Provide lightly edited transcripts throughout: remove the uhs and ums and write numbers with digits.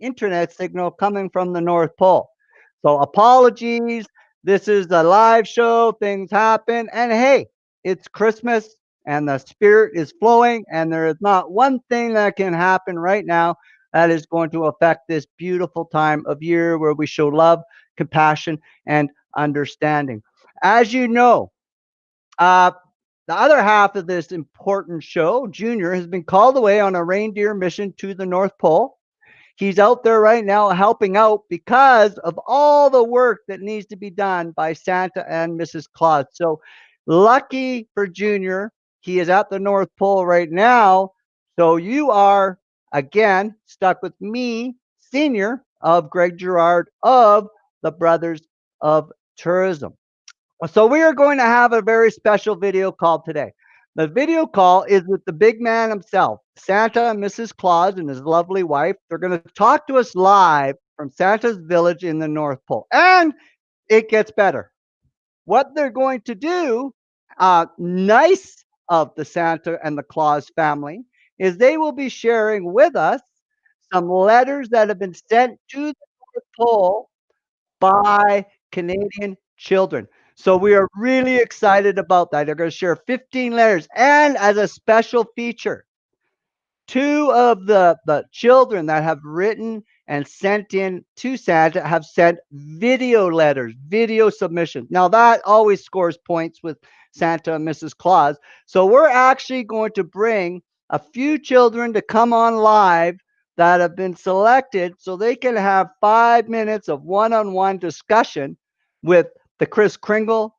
internet signal coming from the North Pole. So apologies. This is a live show. Things happen. And hey, it's Christmas and the spirit is flowing. And there is not one thing that can happen right now that is going to affect this beautiful time of year where we show love, compassion, and understanding. As you know, uh, the other half of this important show, Junior, has been called away on a reindeer mission to the North Pole. He's out there right now helping out because of all the work that needs to be done by Santa and Mrs. Claus. So lucky for Junior, he is at the North Pole right now. So you are again stuck with me, Senior of Greg Gerard of the Brothers of Tourism. So we are going to have a very special video call today. The video call is with the big man himself, Santa and Mrs. Claus and his lovely wife. They're going to talk to us live from Santa's village in the North Pole. And it gets better. What they're going to do, nice of the Santa and the Claus family, is they will be sharing with us some letters that have been sent to the North Pole by Canadian children. So we are really excited about that. They're going to share 15 letters. And as a special feature, two of the children that have written and sent in to Santa have sent video letters, video submissions. Now that always scores points with Santa and Mrs. Claus. So we're actually going to bring a few children to come on live that have been selected so they can have 5 minutes of one-on-one discussion with the Kris Kringle,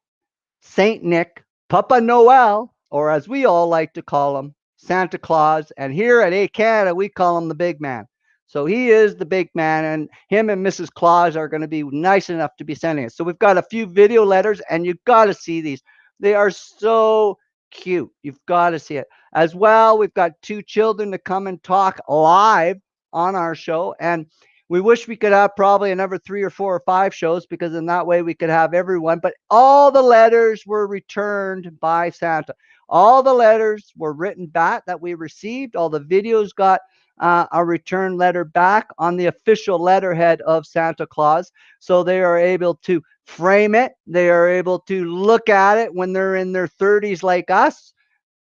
Saint Nick, Papa Noel, or as we all like to call him, Santa Claus. And here at ehCanada, we call him the big man. So he is the big man, and him and Mrs. Claus are going to be nice enough to be sending us. So we've got a few video letters, and you've got to see these. They are so cute. You've got to see it. As well, we've got two children to come and talk live on our show. And we wish we could have probably another 3 or 4 or 5 shows because in that way we could have everyone. But all the letters were returned by Santa. All the letters were written back that we received. All the videos got a return letter back on the official letterhead of Santa Claus. So they are able to frame it. They are able to look at it when they're in their 30s like us.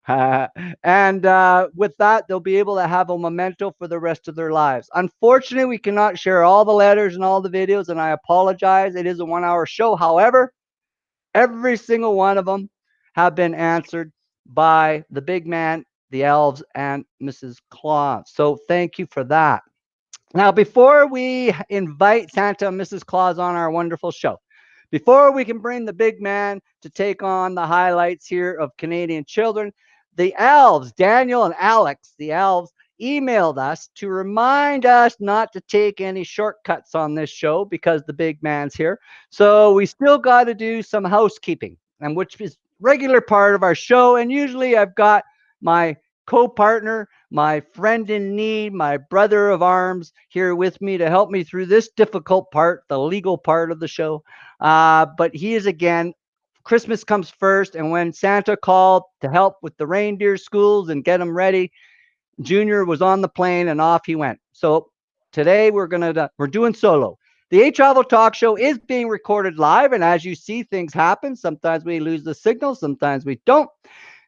And with that, they'll be able to have a memento for the rest of their lives. Unfortunately, we cannot share all the letters and all the videos, and I apologize. It is a 1-hour show. However, every single one of them have been answered by the big man, the elves, and Mrs. Claus. So thank you for that. Now, before we invite Santa and Mrs. Claus on our wonderful show, before we can bring the big man to take on the highlights here of Canadian children, the elves, Daniel and Alex, the elves, emailed us to remind us not to take any shortcuts on this show because the big man's here. So we still got to do some housekeeping, and which is regular part of our show. And usually I've got my co-partner, my friend in need, my brother of arms here with me to help me through this difficult part, the legal part of the show. But he is again, Christmas comes first. And when Santa called to help with the reindeer schools and get them ready, Junior was on the plane and off he went. So today we're doing solo. The ehTravel Talk Show is being recorded live, and as you see, things happen. Sometimes we lose the signal, sometimes we don't.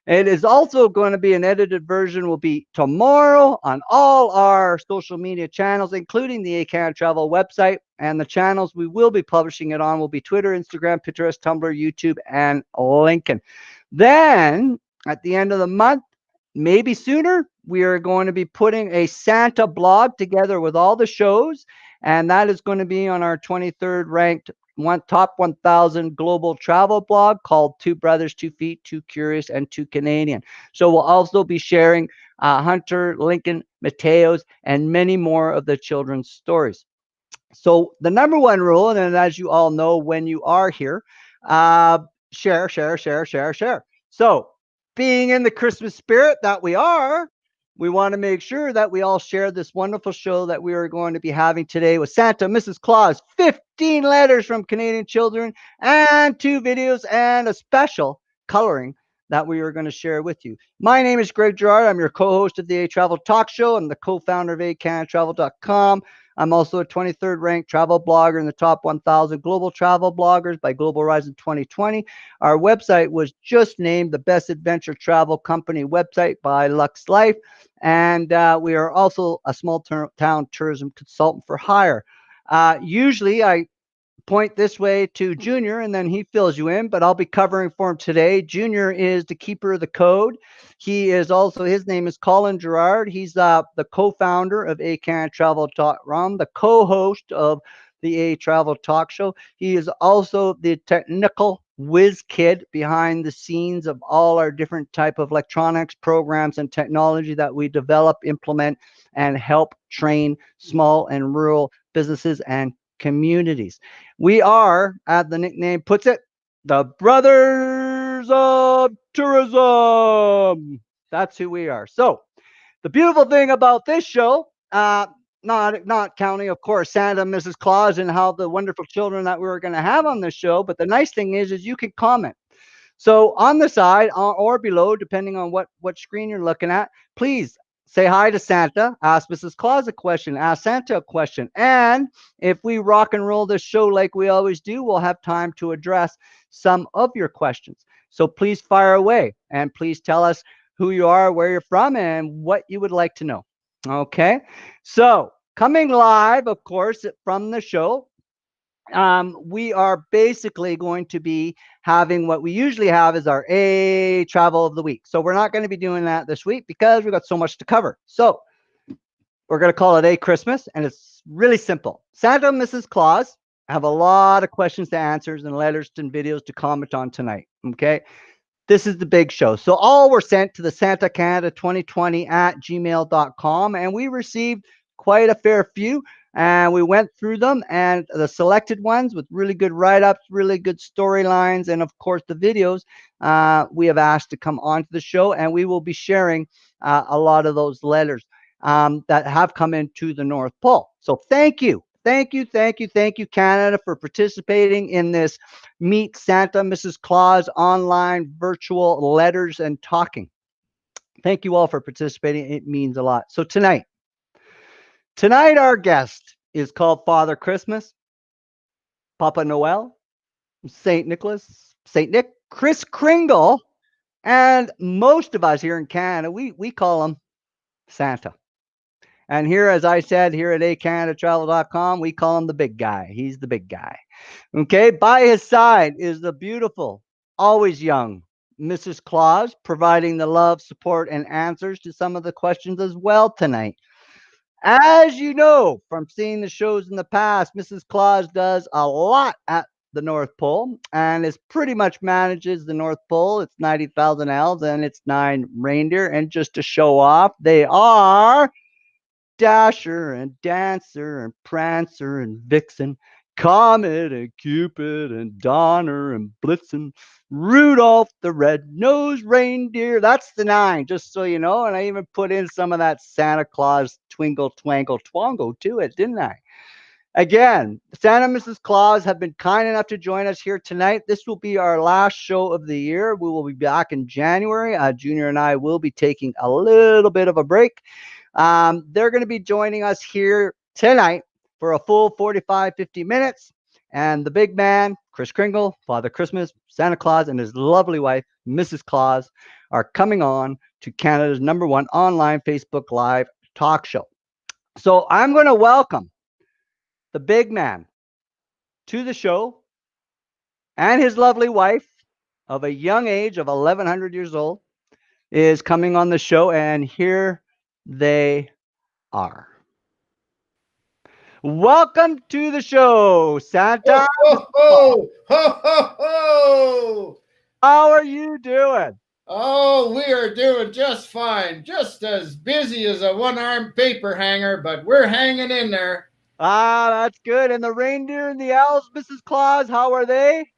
It is also going to be an edited version, will be tomorrow on all our social media channels, including the ehCanada Travel website. And the channels we will be publishing it on will be Twitter, Instagram, Pinterest, Tumblr, YouTube, and LinkedIn. Then at the end of the month, maybe sooner, we are going to be putting a Santa blog together with all the shows. And that is going to be on our 23rd ranked top 1,000 global travel blog called Two Brothers, 2 Feet, 2 Curious, and 2 Canadian. So we'll also be sharing Hunter, Lincoln, Mateo's, and many more of the children's stories. So the number one rule, and as you all know, when you are here, share, share, share, share, share. So being in the Christmas spirit that we are, we want to make sure that we all share this wonderful show that we are going to be having today with Santa, Mrs. Claus, 15 letters from Canadian children, and 2 videos and a special coloring that we are going to share with you. My name is Greg Gerard. I'm your co-host of the ehTravel Talk Show and the co-founder of ehCanadaTravel.com. I'm also a 23rd ranked travel blogger in the top 1,000 global travel bloggers by Global Rise in 2020. Our website was just named the best adventure travel company website by Lux Life. And we are also a small town tourism consultant for hire. Usually I point this way to Junior and then he fills you in, but I'll be covering for him today. Junior is the keeper of the code. He is also, his name is Colin Gerard. He's the co-founder of ehCanadaTravel.com, the co-host of the A Travel Talk Show. He is also the technical whiz kid behind the scenes of all our different type of electronics programs and technology that we develop, implement, and help train small and rural businesses and communities. We are, as the nickname puts it, the Brothers of Tourism. That's who we are. So the beautiful thing about this show, not counting, of course, Santa, Mrs. Claus, and how the wonderful children that we were going to have on this show, but the nice thing is you can comment. So on the side or below, depending on what screen you're looking at, please say hi to Santa, ask Mrs. Claus a question, ask Santa a question. And if we rock and roll this show like we always do, we'll have time to address some of your questions. So please fire away and please tell us who you are, where you're from, and what you would like to know. Okay. So coming live, of course, from the show, we are basically going to be having what we usually have is our A travel of the week. So we're not going to be doing that this week because we've got so much to cover. So we're going to call it A Christmas, and it's really simple. Santa and Mrs. Claus have a lot of questions to answers and letters and videos to comment on tonight. Okay. This is the big show. So all were sent to the Santa Canada 2020 at gmail.com, and we received quite a fair few. And we went through them, and the selected ones with really good write-ups, really good storylines, and of course the videos we have asked to come onto the show, and we will be sharing a lot of those letters that have come into the North Pole. So thank you. Thank you, thank you, thank you, Canada, for participating in this Meet Santa, Mrs. Claus online virtual letters and talking. Thank you all for participating. It means a lot. So tonight our guest is called Father Christmas, Papa Noel, St. Nicholas, St. Nick, Kris Kringle, and most of us here in Canada, we call him Santa. And here, as I said, here at ehCanadaTravel.com, we call him the big guy. He's the big guy. Okay. By his side is the beautiful, always young Mrs. Claus, providing the love, support, and answers to some of the questions as well tonight. As you know from seeing the shows in the past, Mrs. Claus does a lot at the North Pole and is pretty much manages the North Pole. It's 90,000 elves and it's 9 reindeer. And just to show off, they are Dasher and Dancer and Prancer and Vixen, Comet and Cupid and Donner and Blitzen, Rudolph the red-nosed reindeer. That's the 9, just so you know. And I even put in some of that Santa Claus twinkle, twankle, twango to it, didn't I? Again, Santa and Mrs. Claus have been kind enough to join us here tonight. This will be our last show of the year. We will be back in January. Junior and I will be taking a little bit of a break. They're going to be joining us here tonight for a full 45, 50 minutes. And the big man, Kris Kringle, Father Christmas, Santa Claus, and his lovely wife, Mrs. Claus, are coming on to Canada's #1 online Facebook Live talk show. So I'm going to welcome the big man to the show and his lovely wife of a young age of 1,100 years old is coming on the show. And here they are. Welcome to the show, Santa. Ho, ho, ho, ho, ho. How are you doing? Oh, we are doing just fine. Just as busy as a one-armed paper hanger, but we're hanging in there. That's good. And the reindeer and the elves, Mrs. Claus, how are they?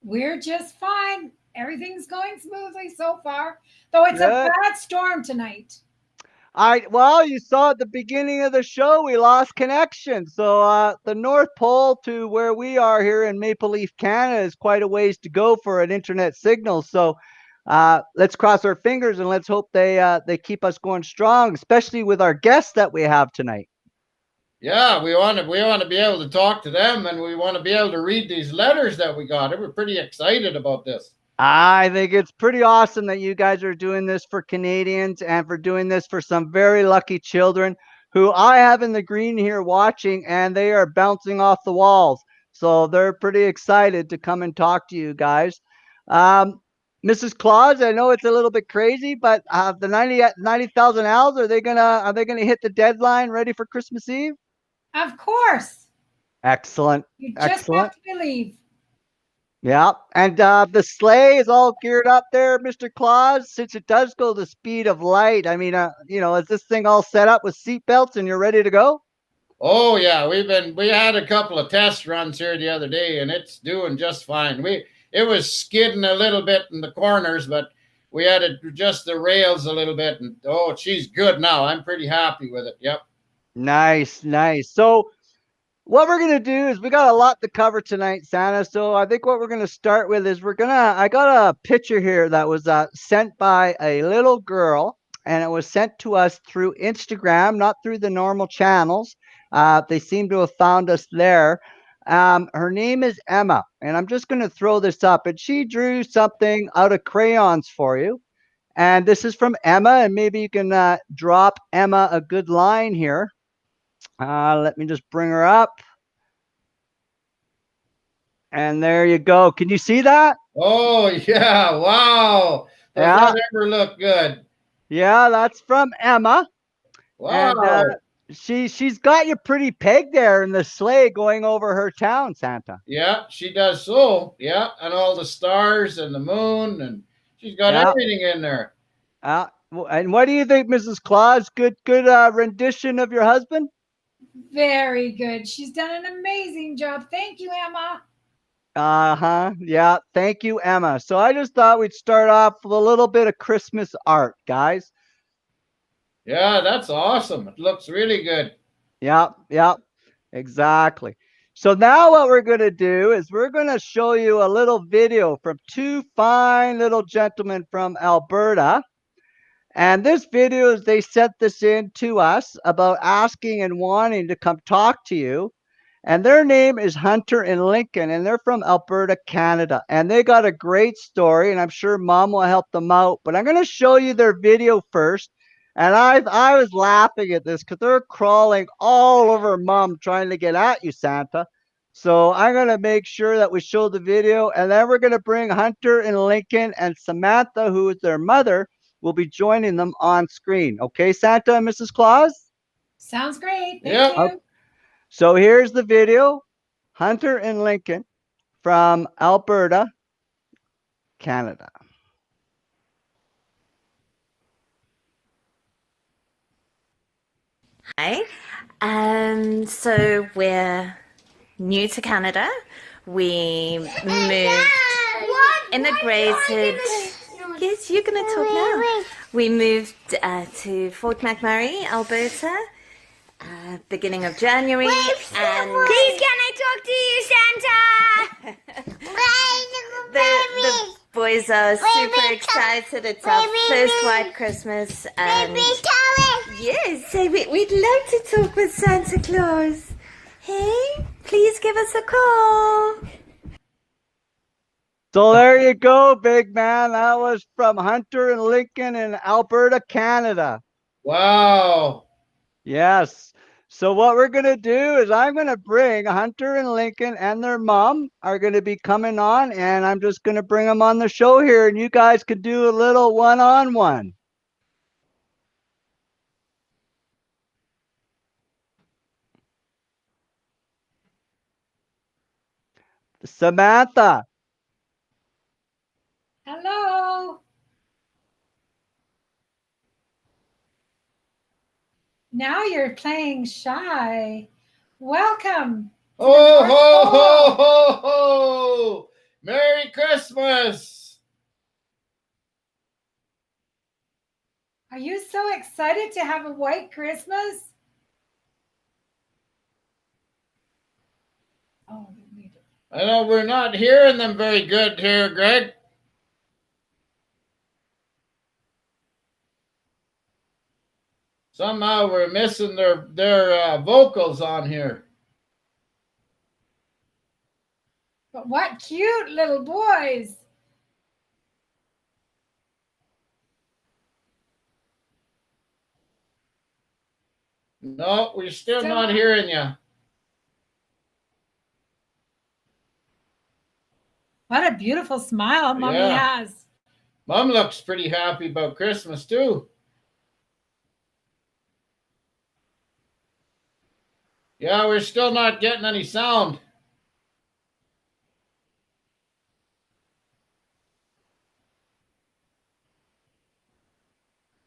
We're just fine. Everything's going smoothly so far, though it's Good. a bad storm tonight. Well, you saw at the beginning of the show, we lost connection. So the North Pole to where we are here in Maple Leaf, Canada is quite a ways to go for an internet signal. So let's cross our fingers and let's hope they keep us going strong, especially with our guests that we have tonight. Yeah, we want to be able to talk to them, and we want to be able to read these letters that we got. We're pretty excited about this. I think it's pretty awesome that you guys are doing this for Canadians and for doing this for some very lucky children who I have in the green here watching, and they are bouncing off the walls. So they're pretty excited to come and talk to you guys. Um, Mrs. Claus, I know it's a little bit crazy, but the 90,000 owls, are they gonna hit the deadline ready for Christmas Eve? Of course. Excellent. You just have Excellent. to believe. Yeah, and the sleigh is all geared up there, Mr. Claus, since it does go the speed of light. I mean, is this thing all set up with seat belts and you're ready to go? Oh yeah, we had a couple of test runs here the other day, and it's doing just fine. It was skidding a little bit in the corners, but we had to adjust the rails a little bit, and oh, she's good now. I'm pretty happy with it. Yep. Nice, nice. So what we're gonna do is we got a lot to cover tonight, Santa. So I think what we're gonna start with is I got a picture here that was sent by a little girl, and it was sent to us through Instagram, not through the normal channels. They seem to have found us there. Her name is Emma, and I'm just gonna throw this up. And she drew something out of crayons for you. And this is from Emma, and maybe you can drop Emma a good line here. Let me just bring her up. And there you go. Can you see that? Oh yeah, wow. Does Yeah, that ever look good? yeah, that's from Emma. And Wow. she's got you pretty pegged there in the sleigh going over her town, Santa. Yeah, she does so. Yeah, and all the stars and the moon, and she's got Yeah. everything in there. And what do you think, Mrs. Claus? Good rendition of your husband? Very good. She's done an amazing job. Thank you, Emma. Uh-huh. Yeah. Thank you, Emma. So I just thought we'd start off with a little bit of Christmas art, guys. Yeah, that's awesome. It looks really good. Yep, yep, exactly. So now what we're going to do is we're going to show you a little video from two fine little gentlemen from Alberta. And this video is they sent this in to us about asking and wanting to come talk to you. And their name is Hunter and Lincoln, and they're from Alberta, Canada. And they got a great story, and I'm sure Mom will help them out. But I'm going to show you their video first. And I was laughing at this because they're crawling all over Mom trying to get at you, Santa. So I'm going to make sure that we show the video, and then we're going to bring Hunter and Lincoln and Samantha, who is their mother, will be joining them on screen. Okay, Santa and Mrs. Claus? Sounds great. Thank Yep. you. So here's the video. Hunter and Lincoln from Alberta, Canada. Hi. So we're new to Canada. We moved, immigrated. Yes, you're gonna talk now. We moved to Fort McMurray, Alberta, beginning of January. And Please, can I talk to you, Santa? the boys are super excited. It's our first white Christmas, and yes, so we'd love to talk with Santa Claus. Hey, please give us a call. So there you go, big man. That was from Hunter and Lincoln in Alberta, Canada. Wow. Yes. So what we're going to do is I'm going to bring Hunter and Lincoln and their mom are going to be coming on, and I'm just going to bring them on the show here, and you guys could do a little one-on-one. Samantha. Hello. Now you're playing shy. Welcome. Oh ho ho ho ho! Merry Christmas! Are you so excited to have a white Christmas? Oh, we need it. I know we're not hearing them very good here, Greg. Somehow we're missing their vocals on here. But what cute little boys. No, we're still Still not not. hearing you. What a beautiful smile Mommy Yeah. has. Mom looks pretty happy about Christmas too. Yeah, we're still not getting any sound.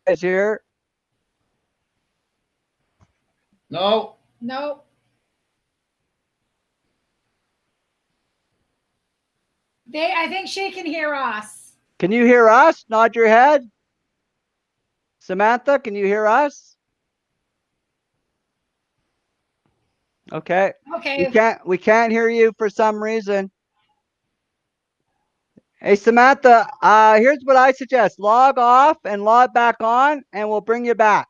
Guys here? No. Nope. I think she can hear us. Can you hear us? Nod your head. Samantha, can you hear us? Okay. Okay. We can't hear you for some reason. Hey Samantha, here's what I suggest. Log off and log back on and we'll bring you back.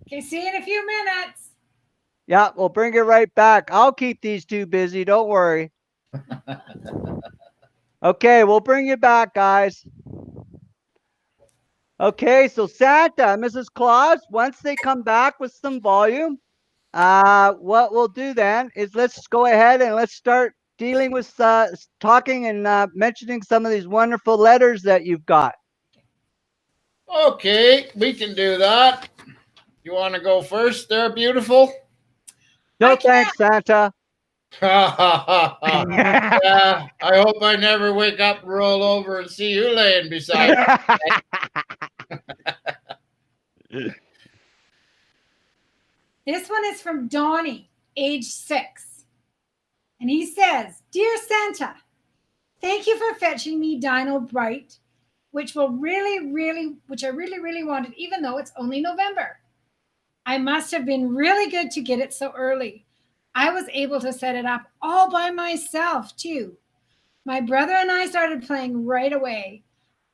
Okay, see you in a few minutes. Yeah, we'll bring you right back. I'll keep these two busy, don't worry. Okay, we'll bring you back, guys. Okay, so Santa and Mrs. Claus, once they come back with some volume, what we'll do then is let's go ahead and let's start dealing with talking and mentioning some of these wonderful letters that you've got. Okay, we can do that. You want to go first there, beautiful? No thanks, Santa. Yeah, I hope I never wake up and roll over and see you laying beside me. This one is from Donnie, age 6. And he says, Dear Santa, thank you for fetching me Dino Bright, which I really, really wanted, even though it's only November. I must have been really good to get it so early. I was able to set it up all by myself, too. My brother and I started playing right away.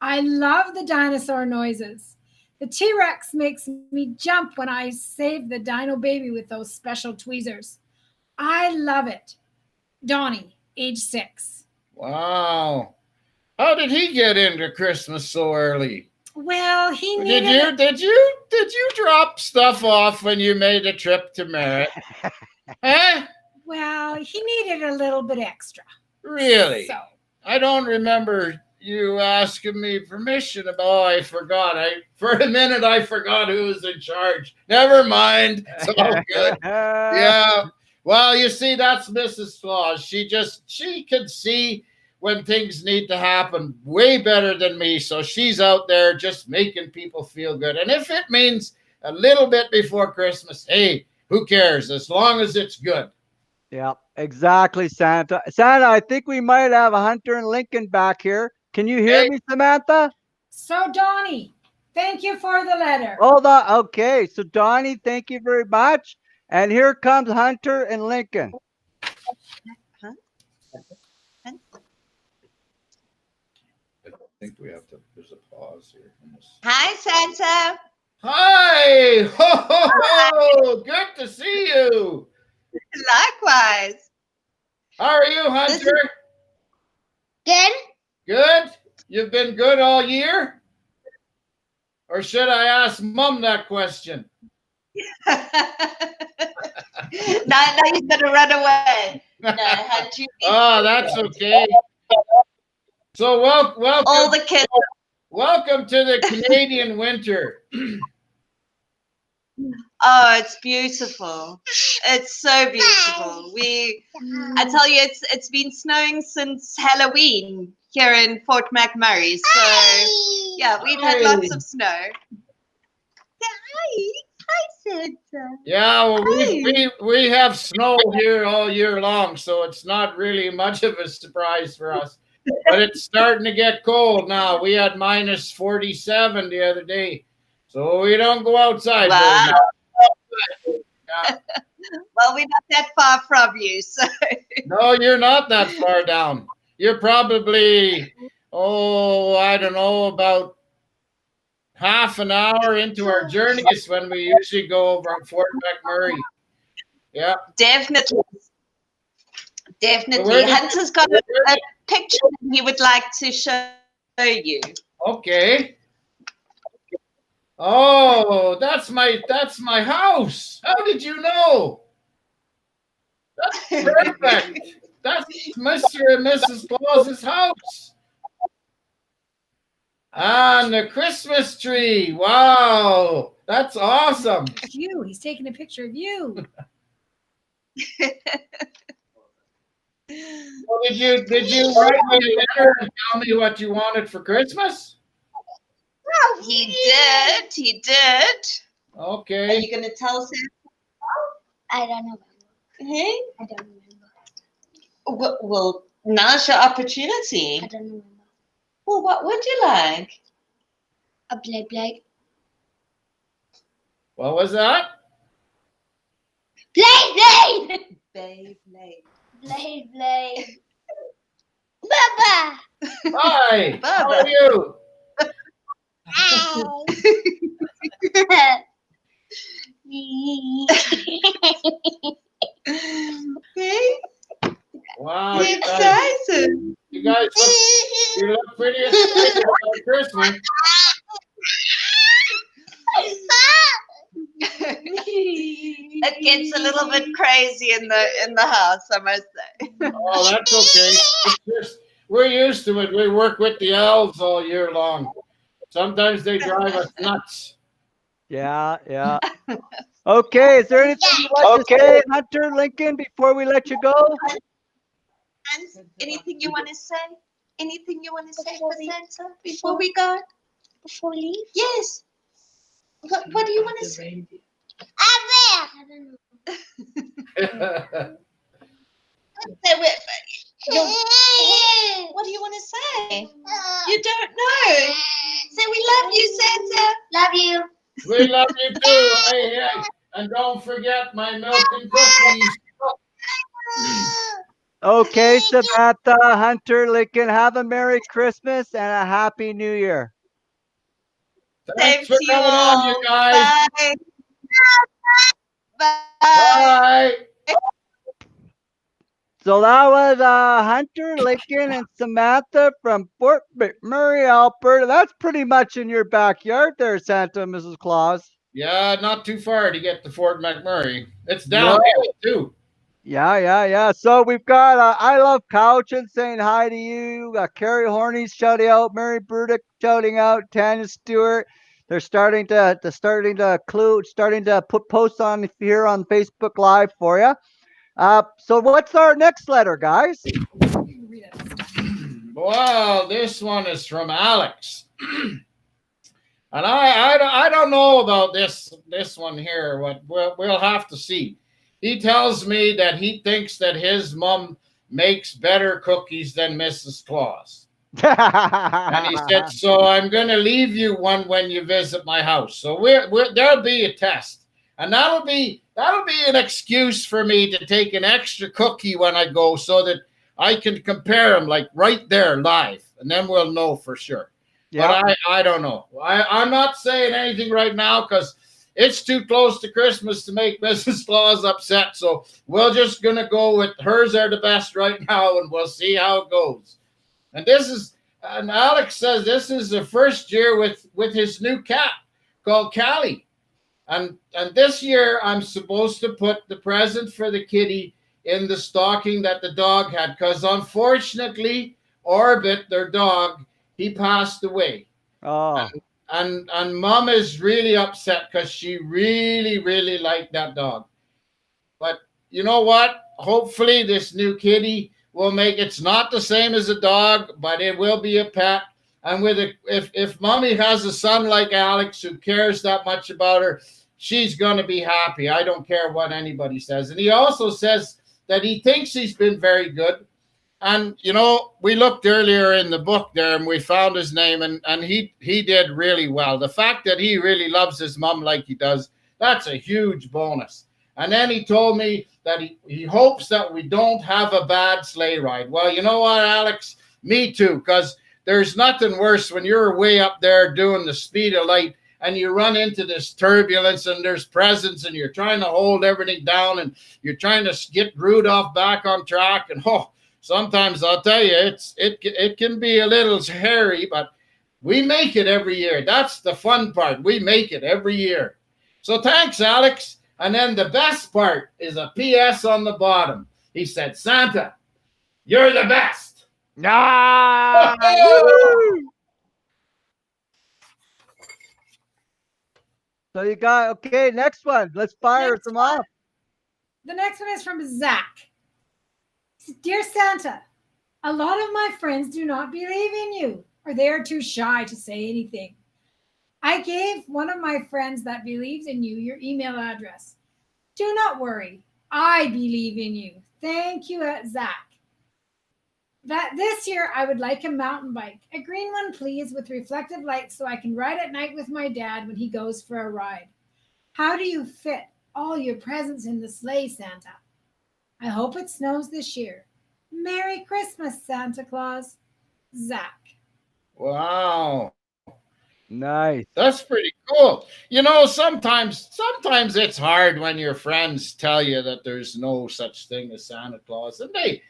I love the dinosaur noises. The T-Rex makes me jump when I save the dino baby with those special tweezers. I love it. Donnie, age 6. Wow. How did he get into Christmas so early? Well, he needed... Did you drop stuff off when you made a trip to Merritt? Huh? Well, he needed a little bit extra. Really? So, I don't remember you asking me permission about. Oh, I forgot. For a minute I forgot who was in charge. Never mind. It's all good. Yeah. Well, you see, that's Mrs. Claus. She could see when things need to happen way better than me. So she's out there just making people feel good. And if it means a little bit before Christmas, hey, who cares? As long as it's good. Yeah, exactly, Santa. Santa, I think we might have a Hunter and Lincoln back here. Can you hear me, Samantha? So, Donnie, thank you for the letter. Hold on. Okay, so Donnie, thank you very much. And here comes Hunter and Lincoln. I think we have to, there's a pause here. Hi, Santa. Hi! Ho, ho, ho! Good to see you. Likewise. How are you, Hunter? Good. Good? You've been good all year? Or should I ask Mom that question? Now he's going to run away. No, Oh, that's okay. So welcome, all the kids. welcome to the Canadian winter. Oh, it's beautiful. It's so beautiful. I tell you, it's been snowing since Halloween here in Fort McMurray. So yeah, we've had lots of snow. Hi, Santa. Yeah, well, we have snow here all year long, so it's not really much of a surprise for us. But it's starting to get cold now. We had minus 47 the other day, so we don't go outside. Wow. Yeah. Well, we're not that far from you, so. No, you're not that far down. You're probably, I don't know, about half an hour into our journeys when we usually go over on Fort McMurray. Yeah. Definitely. So Definitely. Hunter's got a picture he would like to show you. Okay. Oh, that's my house. How did you know? That's perfect. That's Mr. and Mrs. Claus's house. And the Christmas tree. Wow. That's awesome. You. He's taking a picture of you. Well, did you write me a letter and tell me what you wanted for Christmas? He did. He did. Are Okay. you going to tell Santa? I don't know. Hey? I don't remember. Well, now's your opportunity. I don't remember. Well, what would you like? A Blade. What was that? Blade! Beyblade. Blade. Baba! Hi. How Bubba. are you? Okay. Wow. You excited? You guys look pretty excited about Christmas. It gets a little bit crazy in the house, I must say. Oh, that's okay. It's just, we're used to it. We work with the elves all year long. Sometimes they drive us nuts. Yeah, yeah. Okay, is there anything you'd like to say, Hunter, Lincoln, before we let you go? And anything you want to say? Anything you want to say for Santa before we go? Before we leave? Yes. What do you want to say? I don't know. Say what do you want to say? You don't know. Say we love you, Santa. Love you. We love you too. Hey. And don't forget my milk and cookies. Okay, Samantha, Hunter, Lincoln, have a Merry Christmas and a Happy New Year. Thanks Same for to you coming all. on, you guys. Bye. Bye. Bye. So that was Hunter, Lincoln, and Samantha from Fort McMurray, Alberta. That's pretty much in your backyard there, Santa and Mrs. Claus. Yeah, not too far to get to Fort McMurray. It's No. downhill too. Yeah. So we've got I Love Couchin saying hi to you. Carrie Horney's shouting out. Mary Burdick shouting out. Tanya Stewart. They're starting to put posts on here on Facebook Live for you. So what's our next letter, guys? Read it. Well, this one is from Alex. And I don't know about this one here. What we'll have to see. He tells me that he thinks that his mom makes better cookies than Mrs. Claus. And he said, so I'm going to leave you one when you visit my house. So there'll be a test. And that'll be an excuse for me to take an extra cookie when I go so that I can compare them like right there live. And then we'll know for sure. Yeah. But I don't know. I'm not saying anything right now because it's too close to Christmas to make Mrs. Claus upset. So we're just going to go with hers are the best right now, and we'll see how it goes. And Alex says this is the first year with his new cat called Callie. And this year I'm supposed to put the present for the kitty in the stocking that the dog had because unfortunately Orbit, their dog, he passed away. Oh. And Mom is really upset because she really, really liked that dog. But you know what? Hopefully this new kitty will make it's not the same as a dog, but it will be a pet. And if Mommy has a son like Alex who cares that much about her, she's gonna be happy. I don't care what anybody says. And he also says that he thinks he's been very good. And, you know, we looked earlier in the book there and we found his name and he did really well. The fact that he really loves his mom like he does, that's a huge bonus. And then he told me that he hopes that we don't have a bad sleigh ride. Well, you know what, Alex? Me too, because there's nothing worse when you're way up there doing the speed of light and you run into this turbulence and there's presents and you're trying to hold everything down and you're trying to get Rudolph back on track. And sometimes I'll tell you, it can be a little hairy, but we make it every year. That's the fun part. We make it every year. So thanks, Alex. And then the best part is a PS on the bottom. He said, Santa, you're the best. Ah! So you got, okay, next one. Let's fire some off. The next one is from Zach. Dear Santa, a lot of my friends do not believe in you, or they are too shy to say anything. I gave one of my friends that believes in you your email address. Do not worry. I believe in you. Thank you, Zach. That this year I would like a mountain bike, a green one, please, with reflective lights so I can ride at night with my dad when he goes for a ride. How do you fit all your presents in the sleigh, Santa? I hope it snows this year. Merry Christmas, Santa Claus. Zach. Wow. Nice. That's pretty cool. You know, sometimes it's hard when your friends tell you that there's no such thing as Santa Claus, and they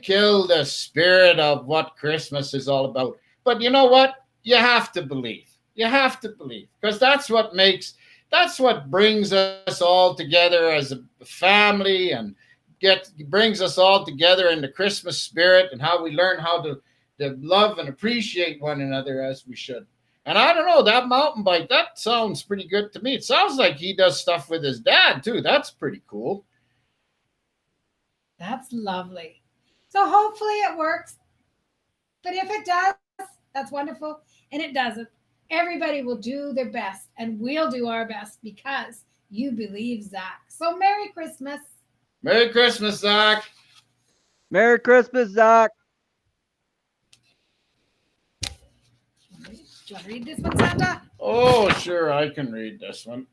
kill the spirit of what Christmas is all about. But you know what? You have to believe. You have to believe, because that's what brings us all together as a family and brings us all together in the Christmas spirit, and how we learn how to love and appreciate one another as we should. And I don't know, that mountain bike, that sounds pretty good to me. It sounds like he does stuff with his dad too. That's pretty cool. That's lovely. So hopefully it works. But if it does, that's wonderful. And it doesn't, everybody will do their best, and we'll do our best because you believe, Zach. So Merry Christmas. Merry Christmas, Zach. Merry Christmas, Zach. Do you want to read this one, Santa? Oh, sure, I can read this one.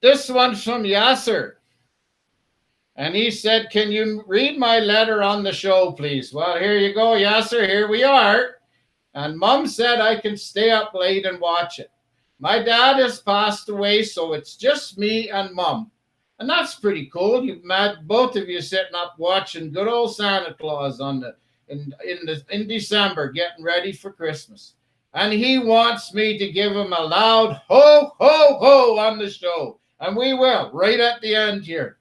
This one's from Yasser. And he said, can you read my letter on the show, please? Well, here you go, Yasser. Here we are. And Mom said I can stay up late and watch it. My dad has passed away, so it's just me and Mom. And that's pretty cool. You've met both of you sitting up watching good old Santa Claus in December, getting ready for Christmas. And he wants me to give him a loud ho, ho, ho on the show. And we will, right at the end here.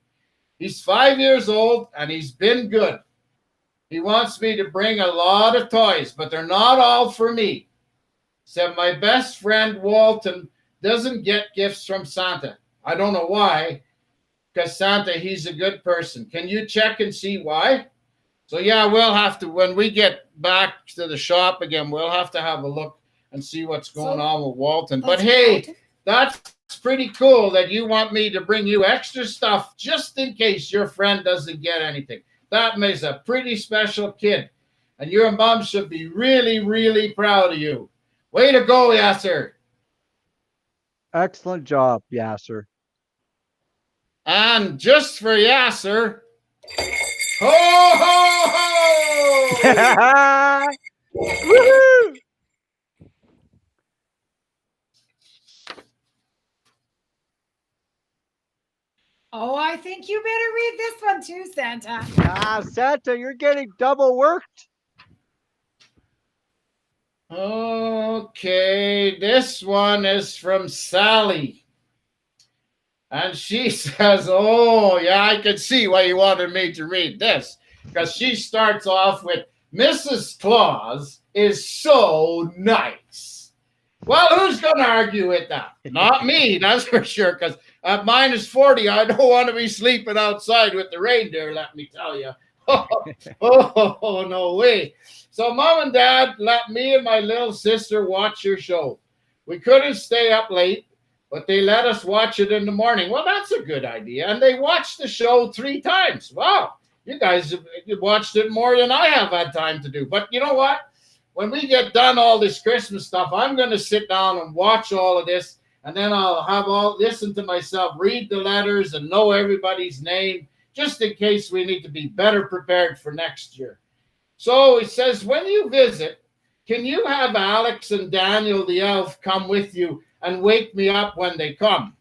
He's 5 years old, and he's been good. He wants me to bring a lot of toys, but they're not all for me. Said my best friend Walton doesn't get gifts from Santa. I don't know why, because Santa, he's a good person. Can you check and see why? So yeah, we'll have to, when we get back to the shop again, we'll have to have a look and see what's going on with Walton. But hey, that's pretty cool that you want me to bring you extra stuff just in case your friend doesn't get anything. That makes a pretty special kid. And your mom should be really, really proud of you. Way to go, Yasser. Excellent job, Yasser. And just for Yasser, ho, ho, ho! Woohoo! Oh, I think you better read this one too, Santa. Santa, you're getting double worked. Okay, this one is from Sally. And she says, oh, yeah, I can see why you wanted me to read this. Because she starts off with, Mrs. Claus is so nice. Well, who's going to argue with that? Not me, that's for sure. Because at -40, I don't want to be sleeping outside with the reindeer, let me tell you. Oh, no way. So Mom and Dad let me and my little sister watch your show. We couldn't stay up late, but they let us watch it in the morning. Well, that's a good idea. And they watched the show 3 times. Wow. You guys have watched it more than I have had time to do. But you know what? When we get done all this Christmas stuff, I'm going to sit down and watch all of this. And then I'll listen to myself, read the letters, and know everybody's name, just in case we need to be better prepared for next year. So it says, when you visit, can you have Alex and Daniel the elf come with you and wake me up when they come?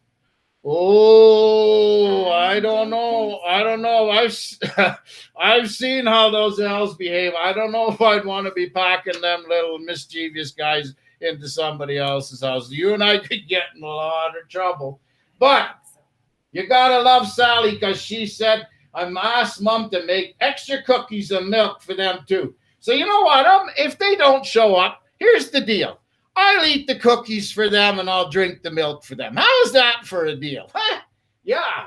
Oh, I don't know. I don't know. I've seen how those elves behave. I don't know if I'd want to be packing them little mischievous guys into somebody else's house. You and I could get in a lot of trouble. But you gotta love Sally, because she said, I asked Mom to make extra cookies and milk for them too. So you know what? If they don't show up, here's the deal. I'll eat the cookies for them and I'll drink the milk for them. How's that for a deal? Huh? Yeah.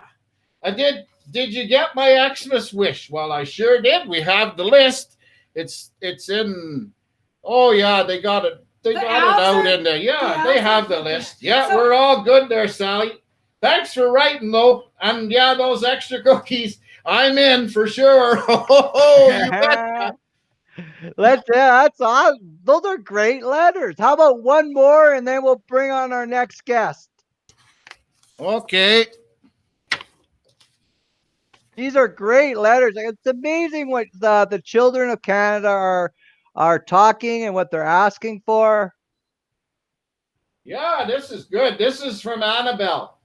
I did. Did you get my Xmas wish? Well, I sure did. We have the list. It's in. Oh yeah, they got it. They got it out in there. Yeah, they have the list. Yeah, so, we're all good there, Sally. Thanks for writing though. And yeah, those extra cookies, I'm in for sure. Oh, you bet. That's awesome. Those are great letters. How about one more and then we'll bring on our next guest? Okay. These are great letters. It's amazing what the children of Canada are talking and what they're asking for. Yeah, this is good. This is from Annabelle.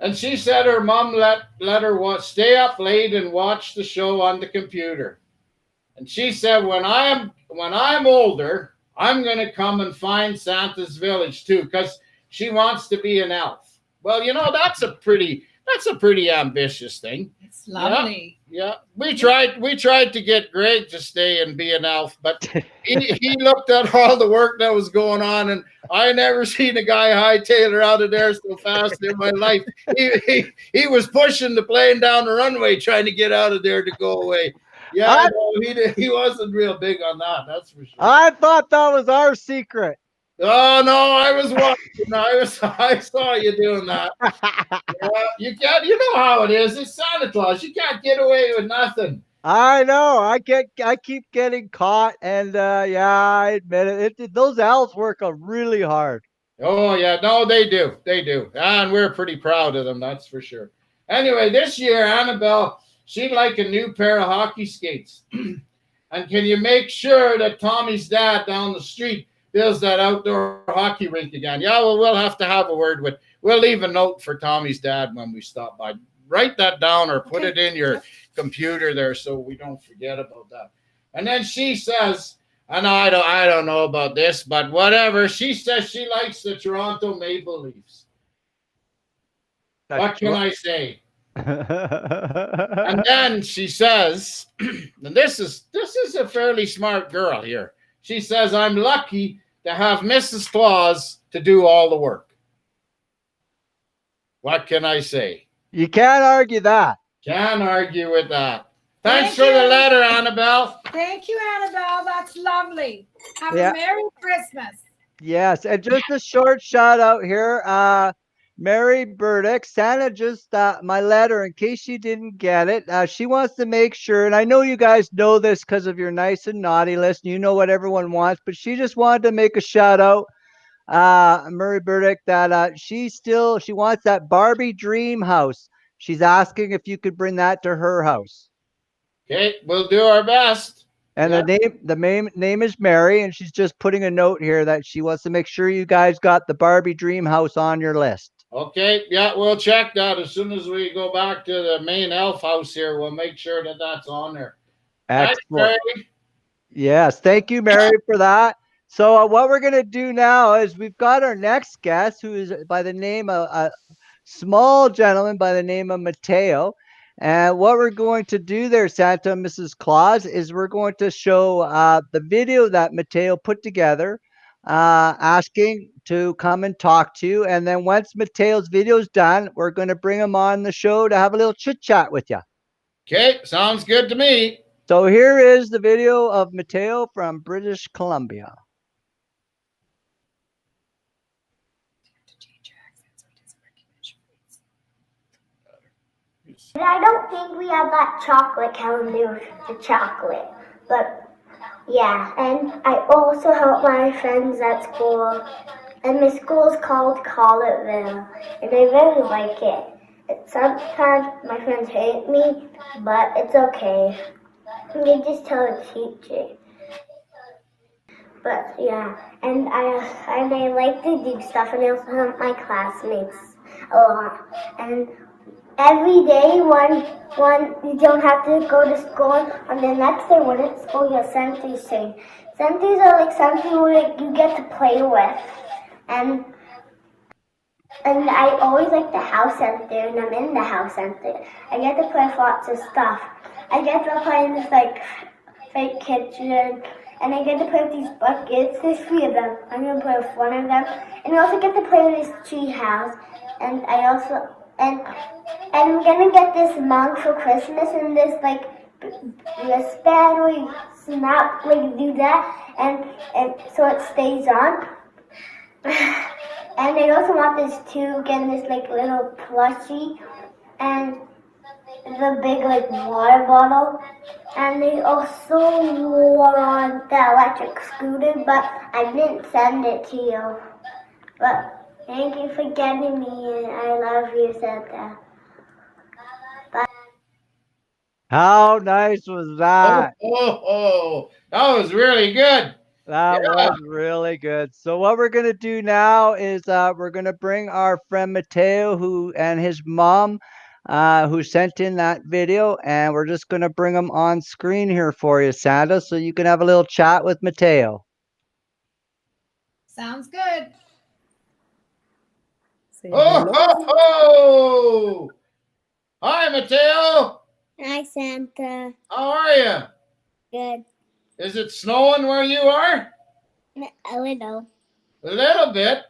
And she said her mom let her stay up late and watch the show on the computer. And she said, when I'm older, I'm going to come and find Santa's village too, because she wants to be an elf. Well, you know, that's a pretty ambitious thing. It's lovely. Yeah. We tried to get Greg to stay and be an elf, but he looked at all the work that was going on, and I never seen a guy hightail out of there so fast in my life. He was pushing the plane down the runway trying to get out of there to go away. Yeah, he wasn't real big on that. That's for sure. I thought that was our secret. Oh no, I was watching. I saw you doing that. Yeah, you can't. You know how it is. It's Santa Claus. You can't get away with nothing. I know. I keep getting caught, and I admit it. Those elves work really hard. Oh yeah, no, they do. And we're pretty proud of them. That's for sure. Anyway, this year, Annabelle, she'd like a new pair of hockey skates. And can you make sure that Tommy's dad down the street builds that outdoor hockey rink again? Yeah, well, we'll have to have a word with. We'll leave a note for Tommy's dad when we stop by. Write that down or put it in your computer there so we don't forget about that. And then she says, and I don't know about this, but whatever. She says she likes the Toronto Maple Leafs. What can I say? And then she says, and this is a fairly smart girl here. She says, I'm lucky to have Mrs. Claus to do all the work. What can I say? You can't argue that. Can't argue with that. Thanks for the letter, Annabelle. Thank you, Annabelle. That's lovely. Have a Merry Christmas. Yes, and just a short shout out here. Mary Burdick, Santa just my letter in case you didn't get it. She wants to make sure, and I know you guys know this because of your nice and naughty list. And you know what everyone wants, but she just wanted to make a shout out, Mary Burdick, that she wants that Barbie dream house. She's asking if you could bring that to her house. Okay, we'll do our best. And the name is Mary, and she's just putting a note here that she wants to make sure you guys got the Barbie dream house on your list. Okay, yeah, we'll check that as soon as we go back to the main elf house here. We'll make sure that that's on there. Excellent. Yes, thank you, Mary, for that. So what we're going to do now is we've got our next guest, who is by the name of a small gentleman by the name of Mateo. And what we're going to do there, Santa and Mrs. Claus, is we're going to show the video that Mateo put together, asking to come and talk to you. And then once Mateo's video is done, we're going to bring him on the show to have a little chit chat with you. Okay, sounds good to me. So here is the video of Mateo from British Columbia. And I don't think we have that chocolate calendar with the chocolate. But yeah, and I also help my friends at school. And my school is called Collettville. And I really like it. Sometimes my friends hate me, but it's okay. You just tell the teacher. But yeah, and I like to do stuff, and I also help my classmates a lot. And every day, when you don't have to go to school, on the next day when it's school, your Santas sing. Santas are like something where you get to play with, and I always like the house center, and I'm in the house center. I get to play with lots of stuff. I get to play in this like fake kitchen, and I get to play with these buckets. There's 3 of them. I'm gonna play with 1 of them, and I also get to play with this tree house. And and I'm gonna get this mug for Christmas, and this like wristband where you snap, like do that, and so it stays on. And I also want this too, getting this like little plushie, and the big like water bottle. And they also want the electric scooter, but I didn't send it to you. But thank you for getting me, and I love you, Santa. Bye. How nice was that? That was really good. That Yeah. was really good. So what we're gonna do now is we're gonna bring our friend Mateo and his mom who sent in that video, and we're just gonna bring them on screen here for you, Santa, so you can have a little chat with Mateo. Sounds good. Say Ho, hello. ho, ho! Hi, Mateo. Hi, Santa. How are you? Good. Is it snowing where you are? A little. A little bit.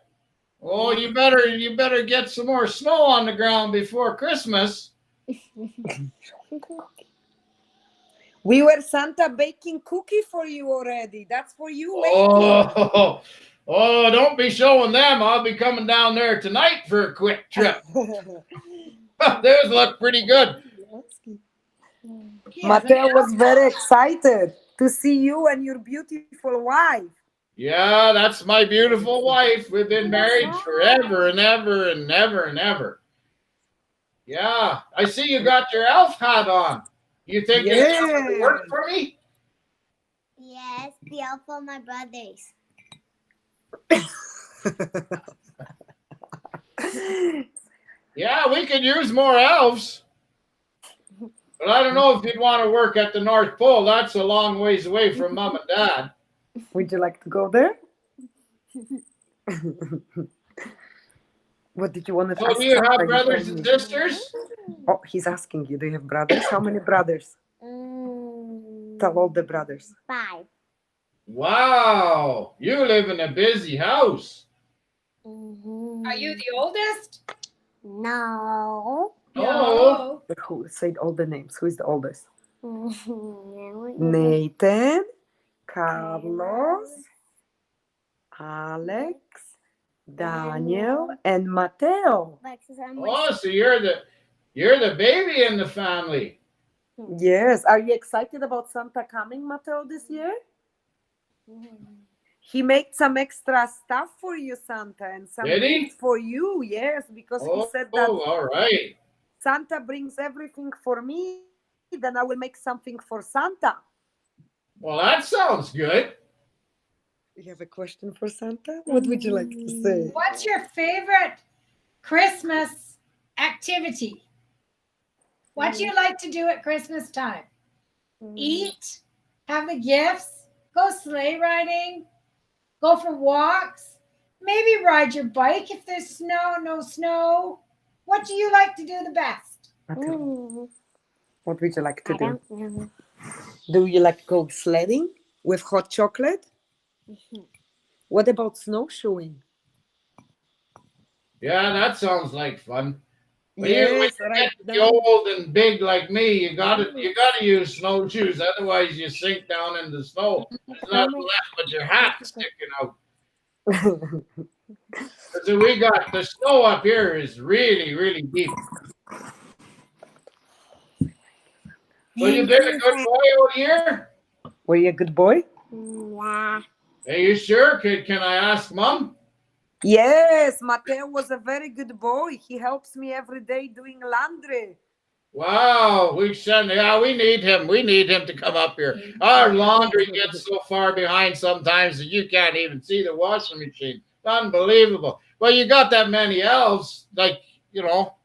Oh, you better get some more snow on the ground before Christmas. We were Santa baking cookie for you already. That's for you waiting. Oh, don't be showing them. I'll be coming down there tonight for a quick trip. Those look pretty good. Mateo was very excited to see you and your beautiful wife. Yeah, that's my beautiful wife. We've been married forever and ever and ever and ever. Yeah, I see you got your elf hat on. You think it's going to work for me? Yes, the elf for my brothers. Yeah, we could use more elves. But I don't know if you'd want to work at the North Pole. That's a long ways away from Mom and Dad. Would you like to go there? What did you want to So ask? do you have Santa? brothers and sisters? Oh, he's asking you, do you have brothers? How many brothers? Tell all the brothers. 5. Wow, you live in a busy house. Are you the oldest? No. Oh, Who said all the names? Who is the oldest? No. Nathan, Carlos, Alex, Daniel, and Mateo. oh, so you're the baby in the family. Yes. Are you excited about Santa coming, Mateo, this year? He made some extra stuff for you, Santa, and some Did he? gifts for you. Yes, because he Oh, said that all right. Santa brings everything for me, then I will make something for Santa. Well, that sounds good. You have a question for Santa? What would you like to say? What's your favorite Christmas activity? What do you like to do at Christmas time? Eat, have the gifts, go sleigh riding, go for walks, maybe ride your bike if there's snow, no snow. What do you like to do the best? Mateo, what would you like to I do? don't know. Do you like go sledding with hot chocolate? What about snowshoeing? Yeah, that sounds like fun. When Yes, you right get now. old and big like me, you gotta use snowshoes. Otherwise, you sink down in the snow. There's nothing left but your hat sticking out. So we got the snow up here is really, really deep. So you been a good boy all year? Were you a good boy? Yeah. Are you sure? Can I ask Mom? Yes, Mateo was a very good boy. He helps me every day doing laundry. Wow, we need him. We need him to come up here. Our laundry gets so far behind sometimes that you can't even see the washing machine. Unbelievable. Well, you got that many elves, like, you know,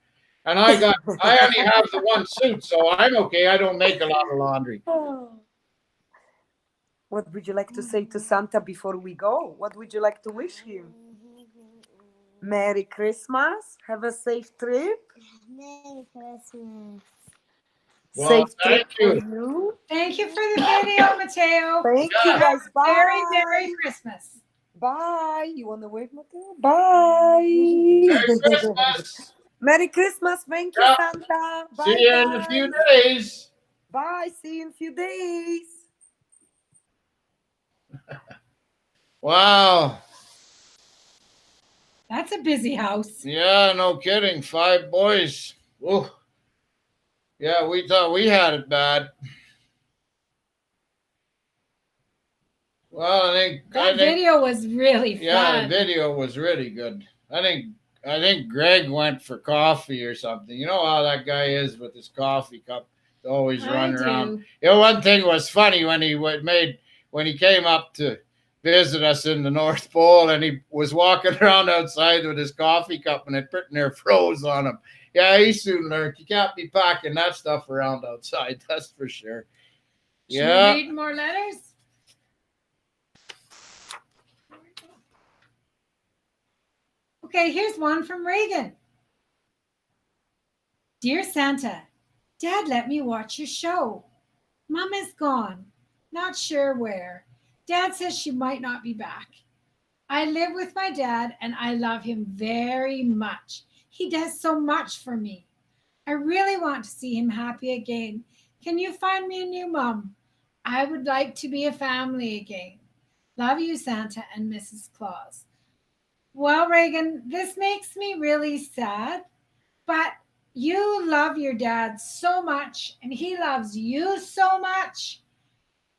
and I only have the one suit, so I'm okay. I don't make a lot of laundry. What would you like to say to Santa before we go? What would you like to wish him? Merry Christmas. Have a safe trip. Merry Christmas. Well, Safe thank trip for you. you. Thank you for the video, Mateo. Thank Yeah. you guys. Bye. Very Merry Christmas. Bye. You want to wave, Mateo? Bye. Merry Christmas. Merry Christmas. Thank you, Yeah. Santa. Bye, See you in a few days. Bye. See you in a few days. Wow. That's a busy house. Yeah, no kidding. 5 boys. Ooh. Yeah, we thought we had it bad. Well, I That think video was really yeah, the fun. video was really good. I think Greg went for coffee or something. You know how that guy is with his coffee cup, always I running around. do. You know, one thing was funny when he came up to visit us in the North Pole, and he was walking around outside with his coffee cup, and it pretty near froze on him. Yeah, he soon learned you can't be packing that stuff around outside. That's for sure. Should Yeah. we read more letters? Okay, here's one from Reagan. Dear Santa, Dad let me watch your show. Mom is gone, not sure where. Dad says she might not be back. I live with my dad and I love him very much. He does so much for me. I really want to see him happy again. Can you find me a new mom? I would like to be a family again. Love you, Santa and Mrs. Claus. Well, Reagan, this makes me really sad, but you love your dad so much and he loves you so much